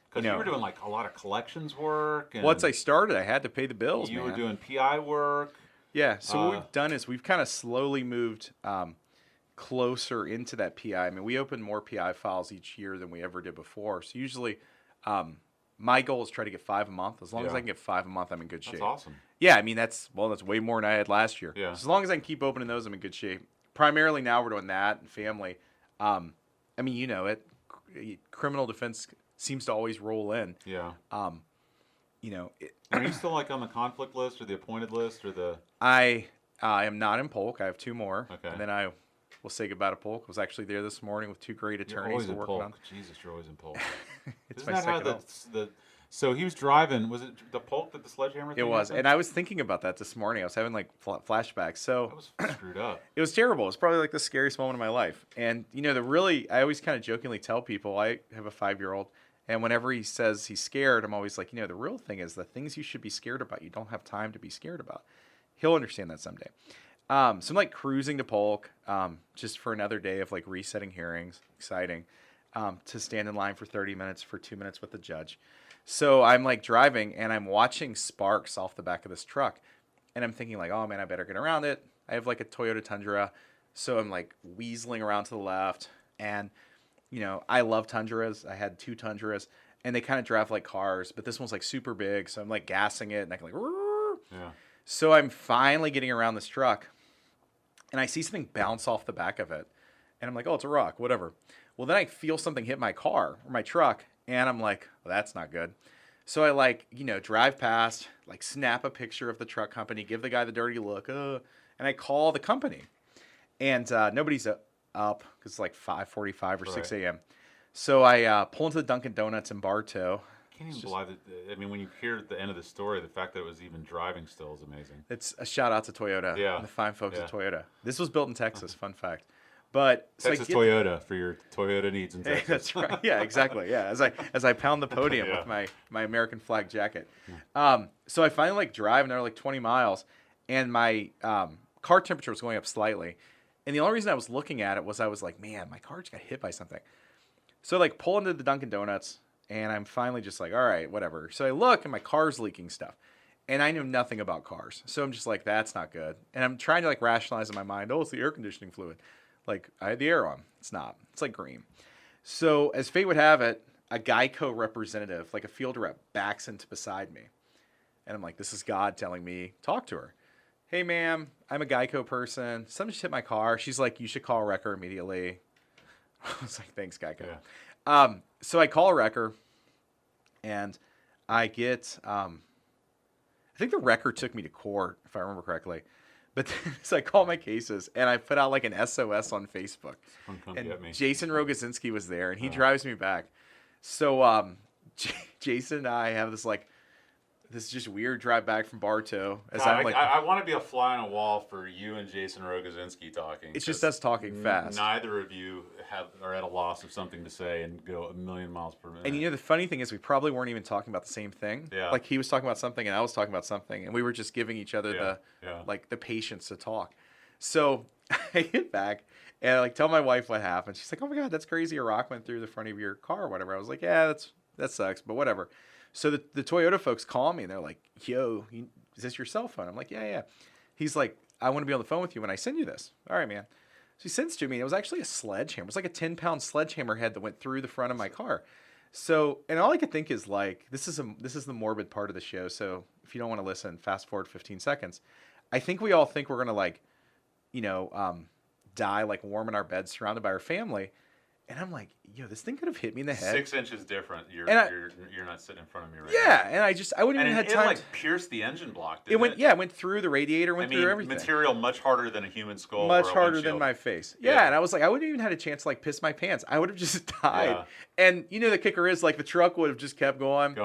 [SPEAKER 1] Because you were doing like a lot of collections work. And
[SPEAKER 2] once I started, I had to pay the bills.
[SPEAKER 1] you
[SPEAKER 2] man.
[SPEAKER 1] were doing PI work.
[SPEAKER 2] Yeah. So what we've done is we've kind of slowly moved closer into that PI. I mean, we open more PI files each year than we ever did before. So usually, my goal is try to get 5 a month. As long as
[SPEAKER 1] Yeah.
[SPEAKER 2] I can get 5 a month, I'm in good shape.
[SPEAKER 1] That's awesome.
[SPEAKER 2] Yeah, I mean that's way more than I had last year.
[SPEAKER 1] Yeah.
[SPEAKER 2] So as long as I can keep opening those, I'm in good shape. Primarily now we're doing that and family. I mean, you know it. Criminal defense seems to always roll in.
[SPEAKER 1] Yeah.
[SPEAKER 2] You know,
[SPEAKER 1] Are you still like on the conflict list or the appointed list or the?
[SPEAKER 2] I am not in Polk. I have 2 more.
[SPEAKER 1] Okay.
[SPEAKER 2] And then I will say goodbye to Polk. I was actually there this morning with 2 great
[SPEAKER 1] You're
[SPEAKER 2] attorneys
[SPEAKER 1] always
[SPEAKER 2] we're
[SPEAKER 1] in
[SPEAKER 2] working
[SPEAKER 1] Polk.
[SPEAKER 2] on.
[SPEAKER 1] Jesus, you're always in Polk.
[SPEAKER 2] It's
[SPEAKER 1] Isn't
[SPEAKER 2] my
[SPEAKER 1] that how
[SPEAKER 2] second home.
[SPEAKER 1] the so he was driving? Was it the Polk that the sledgehammer?
[SPEAKER 2] It
[SPEAKER 1] thing
[SPEAKER 2] was,
[SPEAKER 1] happened?
[SPEAKER 2] and I was thinking about that this morning. I was having like flashbacks. So
[SPEAKER 1] That was screwed up.
[SPEAKER 2] it was terrible. It was probably like the scariest moment of my life. And you know, I always kind of jokingly tell people I have a 5-year-old, and whenever he says he's scared, I'm always like, you know, the real thing is the things you should be scared about. You don't have time to be scared about. He'll understand that someday. So I'm like cruising to Polk, just for another day of like resetting hearings. Exciting. To stand in line for 30 minutes for 2 minutes with the judge. So I'm like driving and I'm watching sparks off the back of this truck. And I'm thinking like, oh man, I better get around it. I have like a Toyota Tundra. So I'm like weaseling around to the left. And, you know, I love Tundras. I had 2 Tundras and they kind of drive like cars, but this one's like super big. So I'm like gassing it and I can like, "Rrrr."
[SPEAKER 1] Yeah.
[SPEAKER 2] So I'm finally getting around this truck and I see something bounce off the back of it. And I'm like, oh, it's a rock, whatever. Well, then I feel something hit my car or my truck. And I'm like, well, that's not good. So I like, you know, drive past, like snap a picture of the truck company, give the guy the dirty look, and I call the company. And nobody's up because it's like 5:45 or 6 a.m. So I pull into the Dunkin' Donuts in Bartow.
[SPEAKER 1] I can't even believe it. I mean, when you hear the end of the story, the fact that it was even driving still is amazing.
[SPEAKER 2] It's a shout out to Toyota
[SPEAKER 1] Yeah.
[SPEAKER 2] and the fine folks
[SPEAKER 1] Yeah.
[SPEAKER 2] at Toyota. This was built in Texas, fun fact. But so
[SPEAKER 1] Texas Toyota for your Toyota needs in Texas.
[SPEAKER 2] That's right. Yeah, exactly. Yeah, as I pound the podium
[SPEAKER 1] Yeah.
[SPEAKER 2] with my American flag jacket. So I finally like drive another like 20 miles, and my car temperature was going up slightly. And the only reason I was looking at it was I was like, man, my car just got hit by something. So I like pull into the Dunkin' Donuts, and I'm finally just like, all right, whatever. So I look, and my car's leaking stuff. And I know nothing about cars. So I'm just like, that's not good. And I'm trying to like rationalize in my mind, oh, it's the air conditioning fluid. Like, I had the air on. It's not. It's like green. So as fate would have it, a Geico representative, like a field rep, backs into beside me. And I'm like, this is God telling me, talk to her. Hey, ma'am, I'm a Geico person. Something just hit my car. She's like, you should call Wrecker immediately. I was like, thanks, Geico.
[SPEAKER 1] Yeah.
[SPEAKER 2] So I call Wrecker, and I get, I think the Wrecker took me to court, if I remember correctly. But so I call my cases, and I put out like an SOS on Facebook.
[SPEAKER 1] Come
[SPEAKER 2] And
[SPEAKER 1] get me.
[SPEAKER 2] Jason Rogozinski was there, and he drives me back. So Jason and I have this just weird drive back from Bartow.
[SPEAKER 1] I want to be a fly on a wall for you and Jason Rogozinski talking.
[SPEAKER 2] It's just us talking fast.
[SPEAKER 1] Neither of you are at a loss of something to say and go a million miles per minute.
[SPEAKER 2] And the funny thing is, we probably weren't even talking about the same thing.
[SPEAKER 1] Yeah.
[SPEAKER 2] Like he was talking about something and I was talking about something, and we were just giving each other the patience to talk. So I get back and I tell my wife what happened. She's like, "Oh my God, that's crazy! A rock went through the front of your car or whatever." I was like, "Yeah, that sucks, but whatever." So the Toyota folks call me and they're like, "Yo, is this your cell phone?" I'm like, "Yeah." He's like, "I want to be on the phone with you when I send you this." All right, man. So he sends it to me. It was actually a sledgehammer. It was like a 10-pound sledgehammer head that went through the front of my car. So, and all I could think is this is the morbid part of the show. So if you don't want to listen, fast forward 15 seconds. I think we all think we're going to die warm in our beds surrounded by our family. And I'm like, this thing could have hit me in the head.
[SPEAKER 1] 6 inches different. You're not sitting in front of me right now.
[SPEAKER 2] Yeah, and I wouldn't even have time.
[SPEAKER 1] It pierced the engine block.
[SPEAKER 2] It went through the radiator, through everything.
[SPEAKER 1] Material much harder than a human skull.
[SPEAKER 2] Much harder than my face. Yeah, and I was like, I wouldn't even had a chance to piss my pants. I would have just died. Yeah. And the kicker is the truck would have just kept going,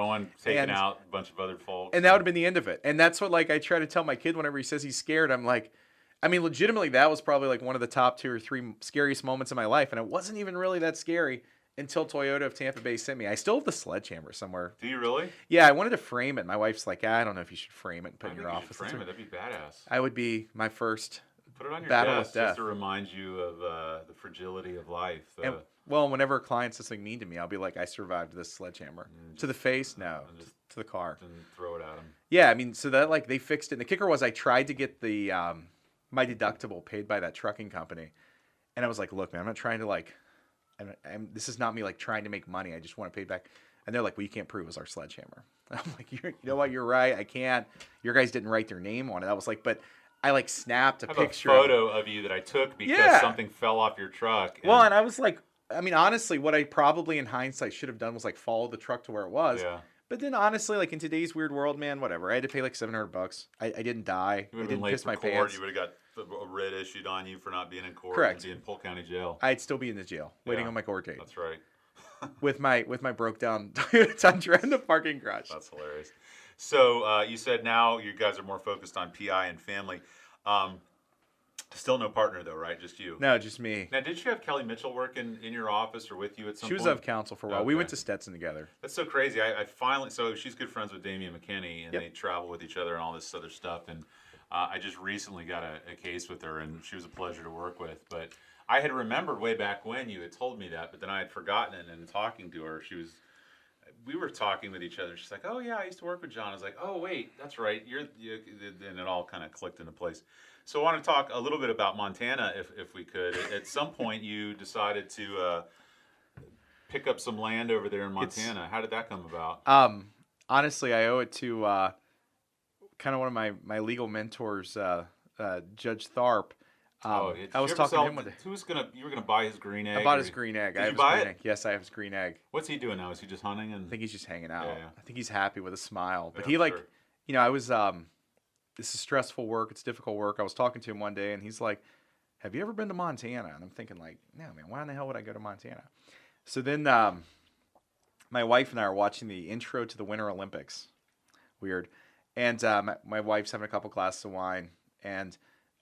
[SPEAKER 1] taking out a bunch of other folks,
[SPEAKER 2] and that would have been the end of it. And that's what I try to tell my kid whenever he says he's scared. I'm like, legitimately, that was probably one of the top 2 or 3 scariest moments in my life. And it wasn't even really that scary until Toyota of Tampa Bay sent me. I still have the sledgehammer somewhere.
[SPEAKER 1] Do you really?
[SPEAKER 2] Yeah, I wanted to frame it. My wife's like, I don't know if you should frame it and put it in your office.
[SPEAKER 1] Frame it. That'd be badass.
[SPEAKER 2] I would be my first
[SPEAKER 1] Put it on your
[SPEAKER 2] battle
[SPEAKER 1] desk
[SPEAKER 2] with death.
[SPEAKER 1] just to remind you of the fragility of life.
[SPEAKER 2] Whenever a client says something mean to me, I'll be like, I survived this sledgehammer. To the face? No. To the car.
[SPEAKER 1] And throw it at them.
[SPEAKER 2] Yeah, so that they fixed it. And the kicker was I tried to get the my deductible paid by that trucking company. And I was like, look, man, I'm not trying to this is not me trying to make money. I just want it paid back. And they're like, well, you can't prove it was our sledgehammer. I'm like, you know what? You're right. I can't. Your guys didn't write their name on it. I was like, but I snapped a picture.
[SPEAKER 1] I have a photo of you that I took because something fell off your truck.
[SPEAKER 2] Well, and I was like, honestly, what I probably in hindsight should have done was follow the truck to where it was.
[SPEAKER 1] Yeah.
[SPEAKER 2] But then honestly, in today's weird world, man, whatever. I had to pay $700. I didn't die. I didn't piss my pants.
[SPEAKER 1] You would have got a writ issued on you for not being in court.
[SPEAKER 2] Correct.
[SPEAKER 1] And be in Polk County Jail.
[SPEAKER 2] I'd still be in the jail waiting on my court date.
[SPEAKER 1] That's right.
[SPEAKER 2] with my broke down Toyota Tundra in the parking garage.
[SPEAKER 1] That's hilarious. So you said now you guys are more focused on PI and family. Still no partner though, right? Just you.
[SPEAKER 2] No, just me.
[SPEAKER 1] Now, did you have Kelly Mitchell work in your office or with you at some point?
[SPEAKER 2] She was of counsel for a while. Okay. We went to Stetson together.
[SPEAKER 1] That's so crazy. I finally, so she's good friends with Damian McKinney, and they travel with each other and all this other stuff. And I just recently got a case with her, and she was a pleasure to work with. But I had remembered way back when you had told me that, but then I had forgotten it. And talking to her, we were talking with each other. She's like, "Oh yeah, I used to work with John." I was like, "Oh wait, that's right." And it all kind of clicked into place. So I want to talk a little bit about Montana, if we could. At some point, you decided to pick up some land over there in Montana. How did that come about?
[SPEAKER 2] Honestly, I owe it to kind of one of my legal mentors, Judge Tharp. I was talking to him one day.
[SPEAKER 1] You were gonna buy his green egg?
[SPEAKER 2] I bought his green egg.
[SPEAKER 1] Did you buy it?
[SPEAKER 2] Yes, I have his green egg.
[SPEAKER 1] What's he doing now? Is he just hunting?
[SPEAKER 2] I think he's just hanging out. Yeah. I think he's happy with a smile. But
[SPEAKER 1] yeah,
[SPEAKER 2] he I was this is stressful work. It's difficult work. I was talking to him one day, and he's like, "Have you ever been to Montana?" And I'm thinking, no, man, why in the hell would I go to Montana? So then my wife and I are watching the intro to the Winter Olympics. Weird. And my wife's having a couple glasses of wine, and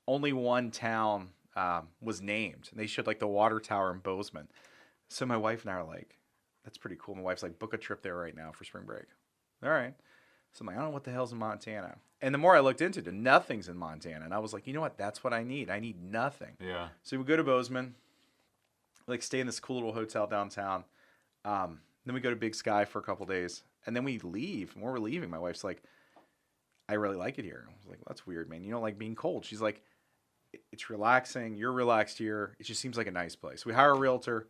[SPEAKER 2] only one town was named. And they showed the water tower in Bozeman. So my wife and I are like, that's pretty cool. My wife's like, book a trip there right now for spring break. All right. So I'm like, I don't know what the hell's in Montana. And the more I looked into it, nothing's in Montana. And I was like, you know what? That's what I need. I need nothing.
[SPEAKER 1] Yeah.
[SPEAKER 2] So we go to Bozeman, stay in this cool little hotel downtown. Then we go to Big Sky for a couple days. And then we leave. And when we're leaving, my wife's like, I really like it here. I was like, well, that's weird, man. You don't like being cold. She's like, it's relaxing. You're relaxed here. It just seems like a nice place. We hire a realtor.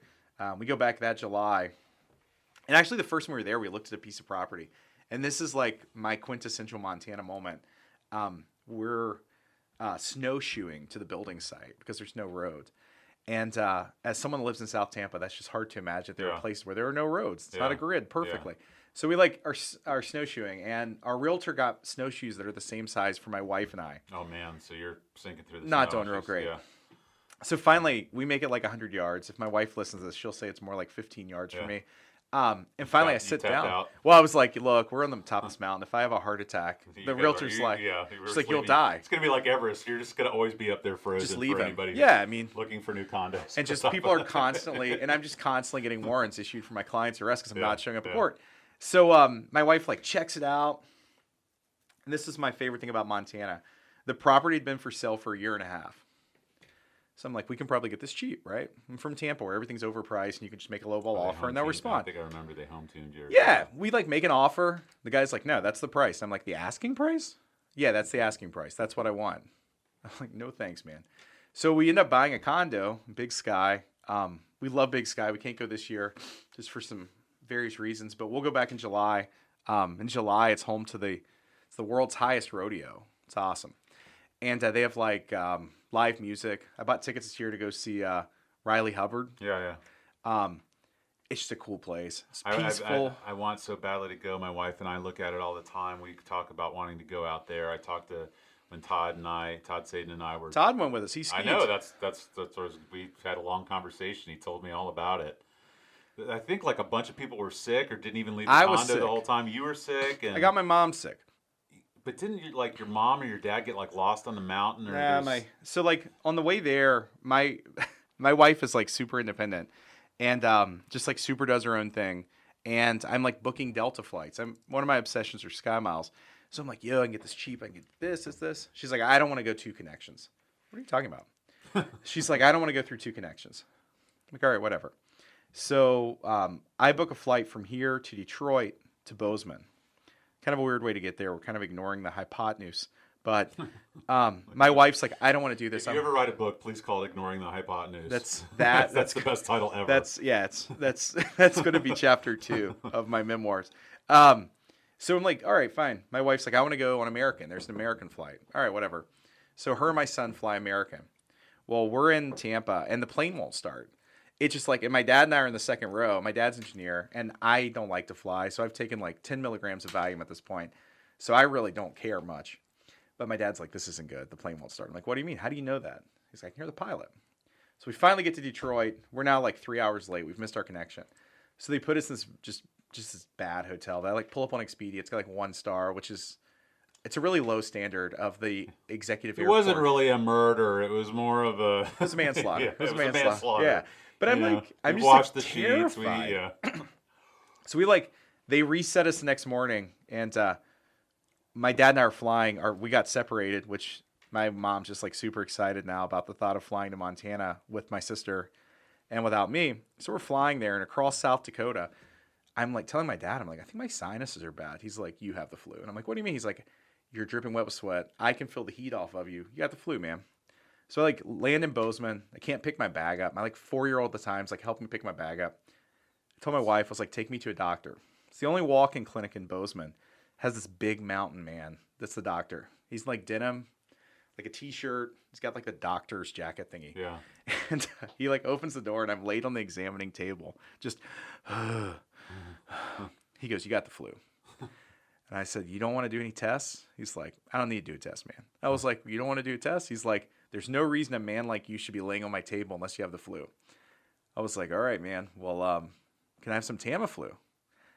[SPEAKER 2] We go back that July. And actually, the first time we were there, we looked at a piece of property. And this is my quintessential Montana moment. We're snowshoeing to the building site because there's no road. And as someone who lives in South Tampa, that's just hard to imagine. There are places where there are no roads. It's not a grid perfectly. Yeah. So we are snowshoeing, and our realtor got snowshoes that are the same size for my wife and I.
[SPEAKER 1] Oh man, so you're sinking through the
[SPEAKER 2] Not
[SPEAKER 1] snow.
[SPEAKER 2] doing real great.
[SPEAKER 1] Yeah.
[SPEAKER 2] So finally, we make it 100 yards. If my wife listens to this, she'll say it's more like 15 yards for me. And finally, I
[SPEAKER 1] You
[SPEAKER 2] sit
[SPEAKER 1] tapped
[SPEAKER 2] down.
[SPEAKER 1] out?
[SPEAKER 2] Well, I was like, "Look, we're on the top of this mountain. If I have a heart attack,
[SPEAKER 1] You
[SPEAKER 2] the
[SPEAKER 1] guys
[SPEAKER 2] realtor's like,
[SPEAKER 1] you were
[SPEAKER 2] she's like, you'll
[SPEAKER 1] sleeping.
[SPEAKER 2] die.
[SPEAKER 1] It's gonna be like Everest. You're just gonna always be up there frozen
[SPEAKER 2] Just leave
[SPEAKER 1] for
[SPEAKER 2] him."
[SPEAKER 1] anybody
[SPEAKER 2] Yeah, I mean,
[SPEAKER 1] looking for new condos.
[SPEAKER 2] and just people are constantly, and I'm just constantly getting warrants issued for my clients' arrest because I'm not showing up at court. So my wife like checks it out, and this is my favorite thing about Montana. The property had been for sale for a year and a half. So I'm like, we can probably get this cheap, right? I'm from Tampa where everything's overpriced and you can just make a lowball offer and they'll respond.
[SPEAKER 1] I think I remember they home tuned you.
[SPEAKER 2] Yeah, we like make an offer. The guy's like, no, that's the price. I'm like, the asking price? Yeah, that's the asking price. That's what I want. I'm like, no thanks, man. So we end up buying a condo, Big Sky. We love Big Sky. We can't go this year just for some various reasons, but we'll go back in July. In July, it's home to it's the world's highest rodeo. It's awesome. And they have like live music. I bought tickets this year to go see Riley Hubbard.
[SPEAKER 1] Yeah.
[SPEAKER 2] It's just a cool place. It's peaceful.
[SPEAKER 1] I want so badly to go. My wife and I look at it all the time. We talk about wanting to go out there. I talked to when Todd Saden and I were.
[SPEAKER 2] Todd went with us. He skied.
[SPEAKER 1] I know that's we had a long conversation. He told me all about it. I think like a bunch of people were sick or didn't even leave the condo the whole time. You were sick. And,
[SPEAKER 2] I got my mom sick.
[SPEAKER 1] But didn't you like your mom or your dad get like lost on the mountain? Or
[SPEAKER 2] so like on the way there, my wife is like super independent and just like super does her own thing. And I'm like booking Delta flights. One of my obsessions are Sky Miles. So I'm like, yo, I can get this cheap. I can get this. She's like, I don't want to go 2 connections. What are you talking about? She's like, I don't want to go through 2 connections. I'm like, all right, whatever. So I book a flight from here to Detroit to Bozeman. Kind of a weird way to get there. We're kind of ignoring the hypotenuse. But my wife's like, I don't want to do this.
[SPEAKER 1] If you ever write a book, please call it Ignoring the Hypotenuse.
[SPEAKER 2] That's
[SPEAKER 1] the best title ever.
[SPEAKER 2] That's going to be chapter 2 of my memoirs. So I'm like, all right, fine. My wife's like, I want to go on American. There's an American flight. All right, whatever. So her and my son fly American. Well, we're in Tampa, and the plane won't start. It's just like, and my dad and I are in the second row. My dad's an engineer, and I don't like to fly, so I've taken like 10 milligrams of Valium at this point. So I really don't care much. But my dad's like, this isn't good. The plane won't start. I'm like, what do you mean? How do you know that? He's like, I can hear the pilot. So we finally get to Detroit. We're now like 3 hours late. We've missed our connection. So they put us in this just this bad hotel that I like pull up on Expedia. It's got like 1 star, which is, it's a really low standard of the executive airport.
[SPEAKER 1] It wasn't really a murder. It was more of a...
[SPEAKER 2] It was a manslaughter.
[SPEAKER 1] Yeah, it was a manslaughter.
[SPEAKER 2] Yeah. But I'm just
[SPEAKER 1] watched
[SPEAKER 2] like
[SPEAKER 1] the
[SPEAKER 2] terrified.
[SPEAKER 1] sheets.
[SPEAKER 2] So we like, they reset us the next morning, and my dad and I are flying, or we got separated, which my mom's just like super excited now about the thought of flying to Montana with my sister and without me. So we're flying there, and across South Dakota, I'm like telling my dad, I'm like, I think my sinuses are bad. He's like, you have the flu. And I'm like, what do you mean? He's like, you're dripping wet with sweat. I can feel the heat off of you. You got the flu, man. So I like land in Bozeman. I can't pick my bag up. My like 4-year-old at the time's like helping me pick my bag up. I told my wife, I was like, take me to a doctor. It's the only walk-in clinic in Bozeman. Has this big mountain man. That's the doctor. He's in like denim, like a t-shirt. He's got like the doctor's jacket thingy.
[SPEAKER 1] Yeah.
[SPEAKER 2] And he like opens the door, and I'm laid on the examining table. Just, he goes, you got the flu. And I said, you don't want to do any tests? He's like, I don't need to do a test, man. I was like, you don't want to do a test? He's like, there's no reason a man like you should be laying on my table unless you have the flu. I was like, all right, man. Well, can I have some Tamiflu?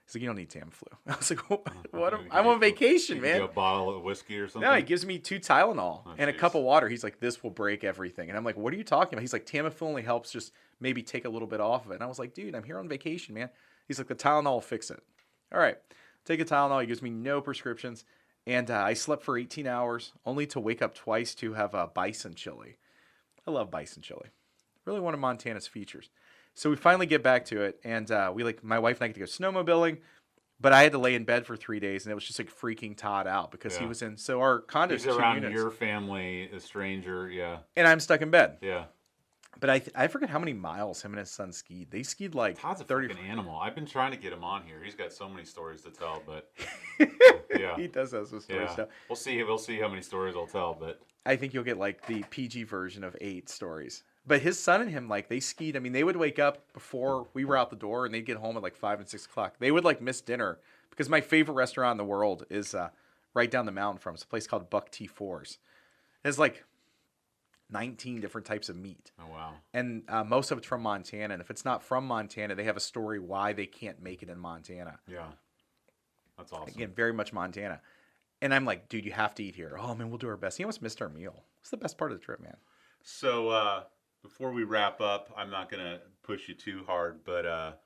[SPEAKER 2] He's like, you don't need Tamiflu. I was like, what? I'm on vacation, man.
[SPEAKER 1] A bottle of whiskey or something?
[SPEAKER 2] No, he gives me 2 Tylenol and a
[SPEAKER 1] geez.
[SPEAKER 2] cup of water. He's like, this will break everything. And I'm like, what are you talking about? He's like, Tamiflu only helps just maybe take a little bit off of it. And I was like, dude, I'm here on vacation, man. He's like, the Tylenol will fix it. All right. Take a Tylenol. He gives me no prescriptions. And I slept for 18 hours, only to wake up twice to have bison chili. I love bison chili. Really one of Montana's features. So we finally get back to it, and my wife and I get to go snowmobiling, but I had to lay in bed for 3 days, and it was just like freaking Todd out because he was in. So our condo's 2
[SPEAKER 1] around
[SPEAKER 2] units.
[SPEAKER 1] Your family, a stranger, yeah.
[SPEAKER 2] And I'm stuck in bed.
[SPEAKER 1] Yeah.
[SPEAKER 2] But I forget how many miles him and his son skied. They skied like
[SPEAKER 1] Todd's a
[SPEAKER 2] 30.
[SPEAKER 1] freaking animal. I've been trying to get him on here. He's got so many stories to tell, but yeah,
[SPEAKER 2] He does have some stories.
[SPEAKER 1] yeah. We'll see how many stories I'll tell, but
[SPEAKER 2] I think you'll get like the PG version of 8 stories. But his son and him, like they skied. I mean, they would wake up before we were out the door, and they'd get home at like 5 and 6 o'clock. They would like miss dinner because my favorite restaurant in the world is right down the mountain from us. A place called Buck T4's. It's like 19 different types of meat.
[SPEAKER 1] Oh, wow.
[SPEAKER 2] And most of it's from Montana. And if it's not from Montana, they have a story why they can't make it in Montana.
[SPEAKER 1] Yeah. That's awesome.
[SPEAKER 2] Again, very much Montana. And I'm like, dude, you have to eat here. Oh, man, we'll do our best. He almost missed our meal. It's the best part of the trip, man.
[SPEAKER 1] So before we wrap up, I'm not going to push you too hard, but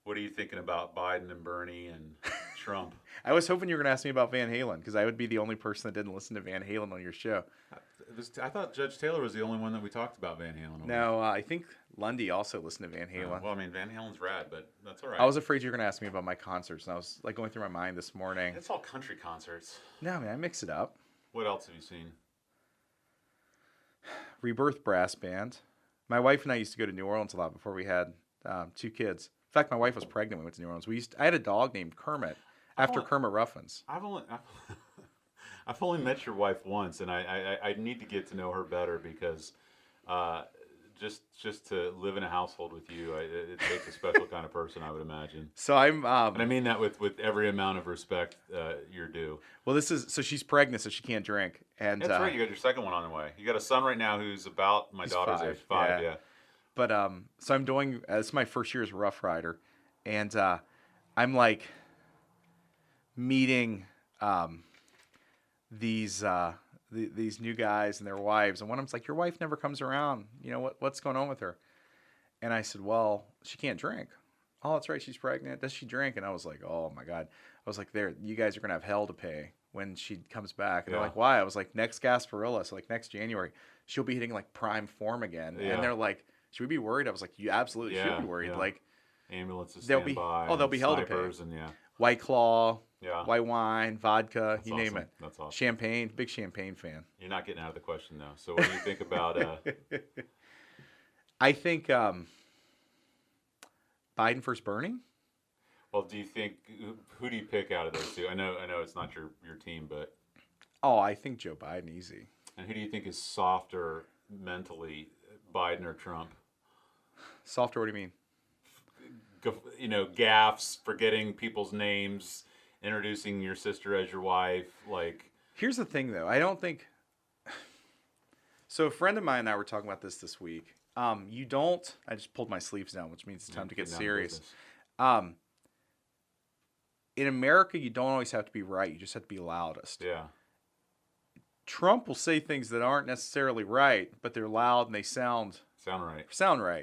[SPEAKER 1] what are you thinking about Biden and Bernie and Trump?
[SPEAKER 2] I was hoping you were going to ask me about Van Halen because I would be the only person that didn't listen to Van Halen on your show.
[SPEAKER 1] I thought Judge Taylor was the only one that we talked about Van Halen on.
[SPEAKER 2] No, I think Lundy also listened to Van Halen.
[SPEAKER 1] Well, I mean, Van Halen's rad, but that's all right.
[SPEAKER 2] I was afraid you were going to ask me about my concerts, and I was like going through my mind this morning.
[SPEAKER 1] It's all country concerts.
[SPEAKER 2] No, man, I mix it up.
[SPEAKER 1] What else have you seen?
[SPEAKER 2] Rebirth Brass Band. My wife and I used to go to New Orleans a lot before we had 2 kids. In fact, my wife was pregnant when we went to New Orleans. I had a dog named Kermit after Kermit Ruffins.
[SPEAKER 1] I've only met your wife once, and I need to get to know her better because just to live in a household with you, it takes a special kind of person, I would imagine.
[SPEAKER 2] So I'm,
[SPEAKER 1] and I mean that with every amount of respect you're due.
[SPEAKER 2] Well, so she's pregnant, so she can't drink, and
[SPEAKER 1] that's right. You got your second one on the way. You got a son right now who's about my daughter's age, 5. Yeah.
[SPEAKER 2] But so I'm doing. This is my first year as a Rough Rider, and I'm like meeting these new guys and their wives, and one of them's like, "Your wife never comes around. You know what's going on with her?" And I said, "Well, she can't drink." "Oh, that's right, she's pregnant. Does she drink?" And I was like, "Oh my God!" I was like, "There, you guys are gonna have hell to pay when she comes back." And they're like, "Why?" I was like, "Next Gasparilla, so like next January, she'll be hitting like prime form again."
[SPEAKER 1] Yeah.
[SPEAKER 2] And they're like, "Should we be worried?" I was like, "You absolutely should be worried."
[SPEAKER 1] Yeah.
[SPEAKER 2] Like
[SPEAKER 1] ambulances
[SPEAKER 2] they'll
[SPEAKER 1] stand
[SPEAKER 2] be
[SPEAKER 1] by.
[SPEAKER 2] they'll be hell to pay.
[SPEAKER 1] And
[SPEAKER 2] White Claw,
[SPEAKER 1] yeah,
[SPEAKER 2] white wine, vodka,
[SPEAKER 1] that's
[SPEAKER 2] you
[SPEAKER 1] awesome.
[SPEAKER 2] name it.
[SPEAKER 1] That's awesome.
[SPEAKER 2] Champagne, big champagne fan.
[SPEAKER 1] You're not getting out of the question though. So what do you think about?
[SPEAKER 2] I think Biden versus Bernie.
[SPEAKER 1] Well, do you think who do you pick out of those two? I know it's not your team, but
[SPEAKER 2] I think Joe Biden easy.
[SPEAKER 1] And who do you think is softer mentally, Biden or Trump?
[SPEAKER 2] Softer? What do you mean?
[SPEAKER 1] Gaffes, forgetting people's names, introducing your sister as your wife. Like,
[SPEAKER 2] here's the thing, though. I don't think. So a friend of mine and I were talking about this week. You don't. I just pulled my sleeves down, which means it's time to get serious. In America, you don't always have to be right. You just have to be loudest.
[SPEAKER 1] Yeah.
[SPEAKER 2] Trump will say things that aren't necessarily right, but they're loud and they sound right.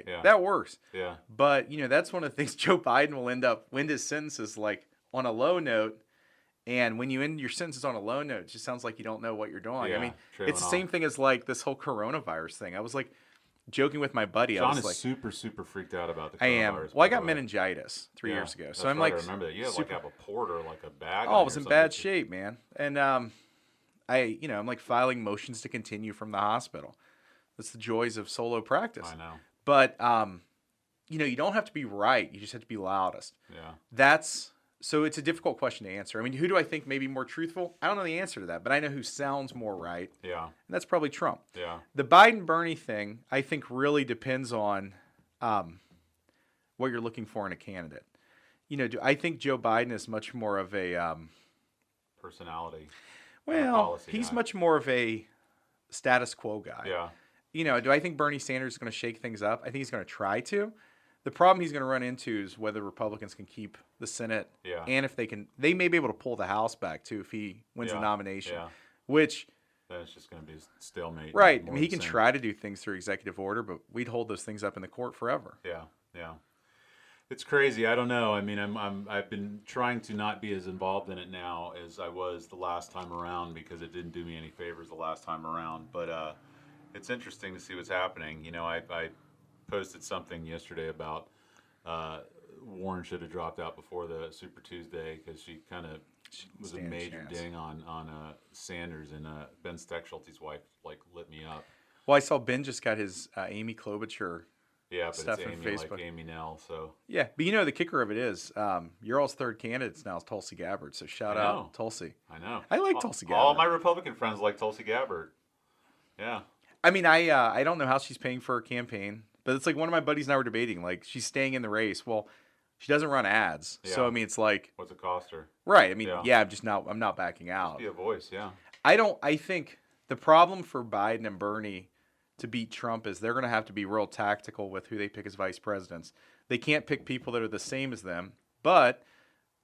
[SPEAKER 1] Yeah.
[SPEAKER 2] That works.
[SPEAKER 1] Yeah.
[SPEAKER 2] But, that's one of the things Joe Biden will end his sentences like on a low note. And when you end your sentences on a low note, it just sounds like you don't know what you're doing.
[SPEAKER 1] Yeah,
[SPEAKER 2] I mean, it's the same thing as like this whole coronavirus thing. I was like joking with my buddy.
[SPEAKER 1] John
[SPEAKER 2] I was
[SPEAKER 1] is
[SPEAKER 2] like,
[SPEAKER 1] super, super freaked out about the coronavirus.
[SPEAKER 2] I am. Well, I got meningitis 3 years ago. So I'm
[SPEAKER 1] right,
[SPEAKER 2] like,
[SPEAKER 1] I remember that. You had like a port or like a bag.
[SPEAKER 2] I was in bad shape, man. And I'm like filing motions to continue from the hospital. That's the joys of solo practice.
[SPEAKER 1] I know.
[SPEAKER 2] But you don't have to be right. You just have to be loudest.
[SPEAKER 1] Yeah.
[SPEAKER 2] So it's a difficult question to answer. I mean, who do I think may be more truthful? I don't know the answer to that, but I know who sounds more right.
[SPEAKER 1] Yeah.
[SPEAKER 2] And that's probably Trump.
[SPEAKER 1] Yeah.
[SPEAKER 2] The Biden-Bernie thing, I think, really depends on what you're looking for in a candidate. I think Joe Biden is much more of a
[SPEAKER 1] personality.
[SPEAKER 2] Well, he's much more of a status quo guy.
[SPEAKER 1] Yeah.
[SPEAKER 2] Do I think Bernie Sanders is going to shake things up? I think he's going to try to. The problem he's going to run into is whether Republicans can keep the Senate, and if they may be able to pull the House back too if he wins the nomination.
[SPEAKER 1] Yeah.
[SPEAKER 2] Which
[SPEAKER 1] then it's just going to be stalemate.
[SPEAKER 2] Right. I mean, he can try to do things through executive order, but we'd hold those things up in the court forever.
[SPEAKER 1] Yeah. Yeah. It's crazy. I don't know. I mean, I've been trying to not be as involved in it now as I was the last time around because it didn't do me any favors the last time around. But it's interesting to see what's happening. I posted something yesterday about Warren should have dropped out before the Super Tuesday because she kind of was a major ding on Sanders, and Ben Steckschulte's wife lit me up.
[SPEAKER 2] Well, I saw Ben just got his Amy Klobuchar.
[SPEAKER 1] Yeah, but
[SPEAKER 2] stuff
[SPEAKER 1] it's Amy,
[SPEAKER 2] Facebook.
[SPEAKER 1] like Amy Nell. So
[SPEAKER 2] yeah, but the kicker of it is your all's third candidate now is Tulsi Gabbard. So shout out Tulsi.
[SPEAKER 1] I know.
[SPEAKER 2] I like Tulsi Gabbard.
[SPEAKER 1] All my Republican friends like Tulsi Gabbard. Yeah.
[SPEAKER 2] I mean, I don't know how she's paying for her campaign, but it's like one of my buddies and I were debating. Like, she's staying in the race. Well, she doesn't run ads, so I mean, it's like,
[SPEAKER 1] what's it cost her?
[SPEAKER 2] Right. I mean, I'm not backing out.
[SPEAKER 1] Just be a voice. Yeah.
[SPEAKER 2] I think the problem for Biden and Bernie, to beat Trump is they're going to have to be real tactical with who they pick as vice presidents. They can't pick people that are the same as them. But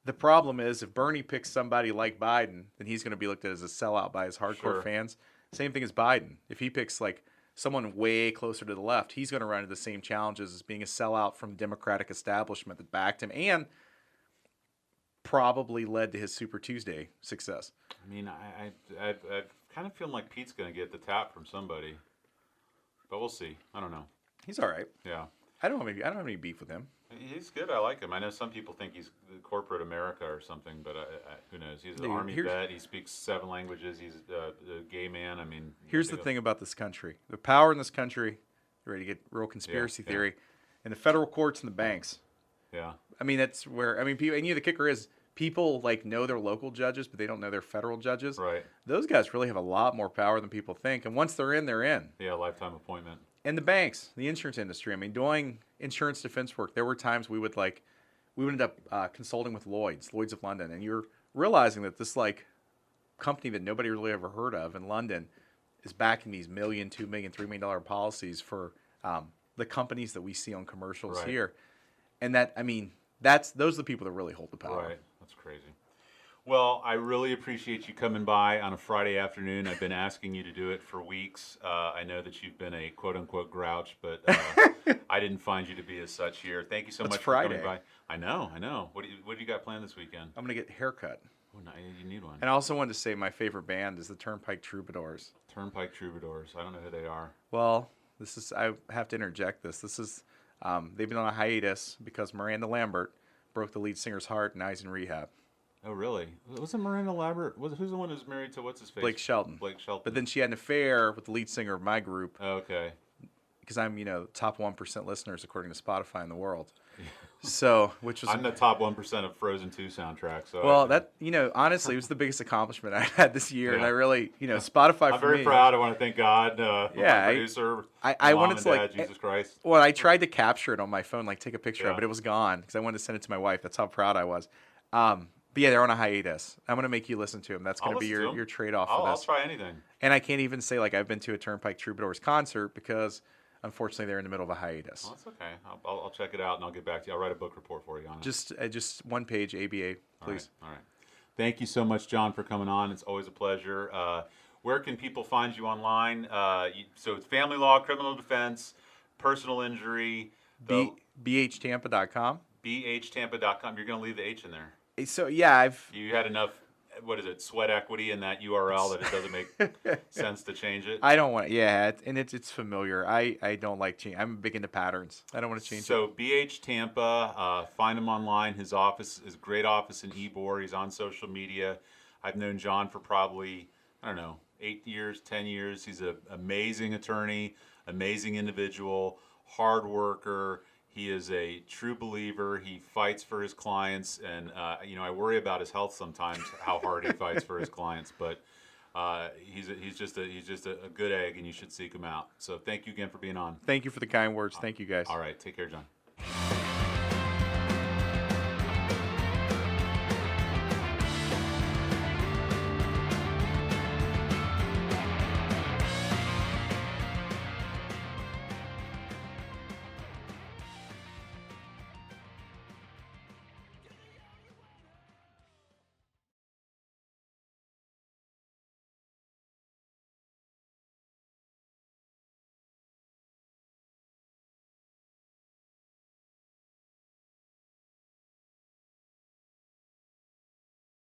[SPEAKER 2] the problem is if Bernie picks somebody like Biden, then he's going to be looked at as a sellout by his hardcore
[SPEAKER 1] Sure.
[SPEAKER 2] fans. Same thing as Biden. If he picks like someone way closer to the left, he's going to run into the same challenges as being a sellout from the Democratic establishment that backed him and probably led to his Super Tuesday success.
[SPEAKER 1] I mean, I kind of feel like Pete's going to get the tap from somebody, but we'll see. I don't know.
[SPEAKER 2] He's all right.
[SPEAKER 1] Yeah.
[SPEAKER 2] I don't have any beef with him.
[SPEAKER 1] He's good. I like him. I know some people think he's corporate America or something, but who knows? He's an
[SPEAKER 2] Dude,
[SPEAKER 1] Army vet. He speaks 7 languages. He's a gay man. I mean,
[SPEAKER 2] Here's the thing about this country. The power in this country, you ready to get real conspiracy
[SPEAKER 1] Yeah.
[SPEAKER 2] theory, in the federal courts and the banks.
[SPEAKER 1] Yeah.
[SPEAKER 2] I mean, that's where, I mean, people, and the kicker is people like know their local judges, but they don't know their federal judges.
[SPEAKER 1] Right.
[SPEAKER 2] Those guys really have a lot more power than people think. And once they're in, they're in.
[SPEAKER 1] Yeah, lifetime appointment.
[SPEAKER 2] And the banks, the insurance industry. I mean, doing insurance defense work, there were times we would end up consulting with Lloyd's of London, and you're realizing that this like company that nobody really ever heard of in London is backing these $1 million, $2 million, $3 million policies for the companies that we see on commercials
[SPEAKER 1] Right.
[SPEAKER 2] here. And that, I mean, those are the people that really hold the power.
[SPEAKER 1] Right. That's crazy. Well, I really appreciate you coming by on a Friday afternoon. I've been asking you to do it for weeks. I know that you've been a quote-unquote grouch, but I didn't find you to be as such here. Thank you so
[SPEAKER 2] It's
[SPEAKER 1] much
[SPEAKER 2] Friday.
[SPEAKER 1] for coming by. I know. What do you got planned this weekend?
[SPEAKER 2] I'm going to get a haircut.
[SPEAKER 1] Oh, no, you need one.
[SPEAKER 2] And I also wanted to say my favorite band is the Turnpike Troubadours.
[SPEAKER 1] Turnpike Troubadours. I don't know who they are.
[SPEAKER 2] Well, I have to interject this. This is, they've been on a hiatus because Miranda Lambert broke the lead singer's heart and now he's in rehab.
[SPEAKER 1] Oh, really? Wasn't Miranda Lambert? Who's the one who's married to what's his face?
[SPEAKER 2] Blake Shelton.
[SPEAKER 1] Blake Shelton.
[SPEAKER 2] But then she had an affair with the lead singer of my group
[SPEAKER 1] Oh, okay.
[SPEAKER 2] because I'm, top 1% listeners according to Spotify in the world. So, which was
[SPEAKER 1] I'm the top 1% of Frozen 2 soundtrack. So
[SPEAKER 2] well, honestly, it was the biggest accomplishment I had this year, and
[SPEAKER 1] Yeah.
[SPEAKER 2] I really, Spotify
[SPEAKER 1] I'm
[SPEAKER 2] for
[SPEAKER 1] very
[SPEAKER 2] me.
[SPEAKER 1] proud. I want to thank God.
[SPEAKER 2] Yeah,
[SPEAKER 1] my producer.
[SPEAKER 2] I
[SPEAKER 1] my mom
[SPEAKER 2] wanted
[SPEAKER 1] and
[SPEAKER 2] to,
[SPEAKER 1] Dad,
[SPEAKER 2] like,
[SPEAKER 1] Jesus Christ.
[SPEAKER 2] Well, I tried to capture it on my phone, like take a picture of
[SPEAKER 1] Yeah.
[SPEAKER 2] it, but it was gone because I wanted to send it to my wife. That's how proud I was. But yeah, they're on a hiatus. I'm going to make you listen to them. That's going
[SPEAKER 1] I'll
[SPEAKER 2] to be
[SPEAKER 1] listen to 'em.
[SPEAKER 2] your trade-off
[SPEAKER 1] I'll
[SPEAKER 2] for this.
[SPEAKER 1] try anything.
[SPEAKER 2] And I can't even say like I've been to a Turnpike Troubadours concert because unfortunately they're in the middle of a hiatus.
[SPEAKER 1] Well, that's okay. I'll check it out and I'll get back to you. I'll write a book report for you on it.
[SPEAKER 2] Just one page ABA, please.
[SPEAKER 1] All right. Thank you so much, John, for coming on. It's always a pleasure. Where can people find you online? So it's family law, criminal defense, personal injury,
[SPEAKER 2] BHTampa.com.
[SPEAKER 1] bhtampa.com. You're going to leave the H in there.
[SPEAKER 2] So yeah,
[SPEAKER 1] You had enough, what is it, sweat equity in that URL that it doesn't make sense to change it?
[SPEAKER 2] I don't want. Yeah, and it's familiar. I don't like change. I'm big into patterns. I don't want to change it.
[SPEAKER 1] So BH Tampa, find him online. His office is a great office in Ybor. He's on social media. I've known John for probably, 8 years, 10 years. He's an amazing attorney, amazing individual, hard worker. He is a true believer. He fights for his clients, and I worry about his health sometimes, how hard he fights for his clients. But he's just a good egg, and you should seek him out. So thank you again for being on.
[SPEAKER 2] Thank you for the kind words. Thank you guys.
[SPEAKER 1] All right, take care, John.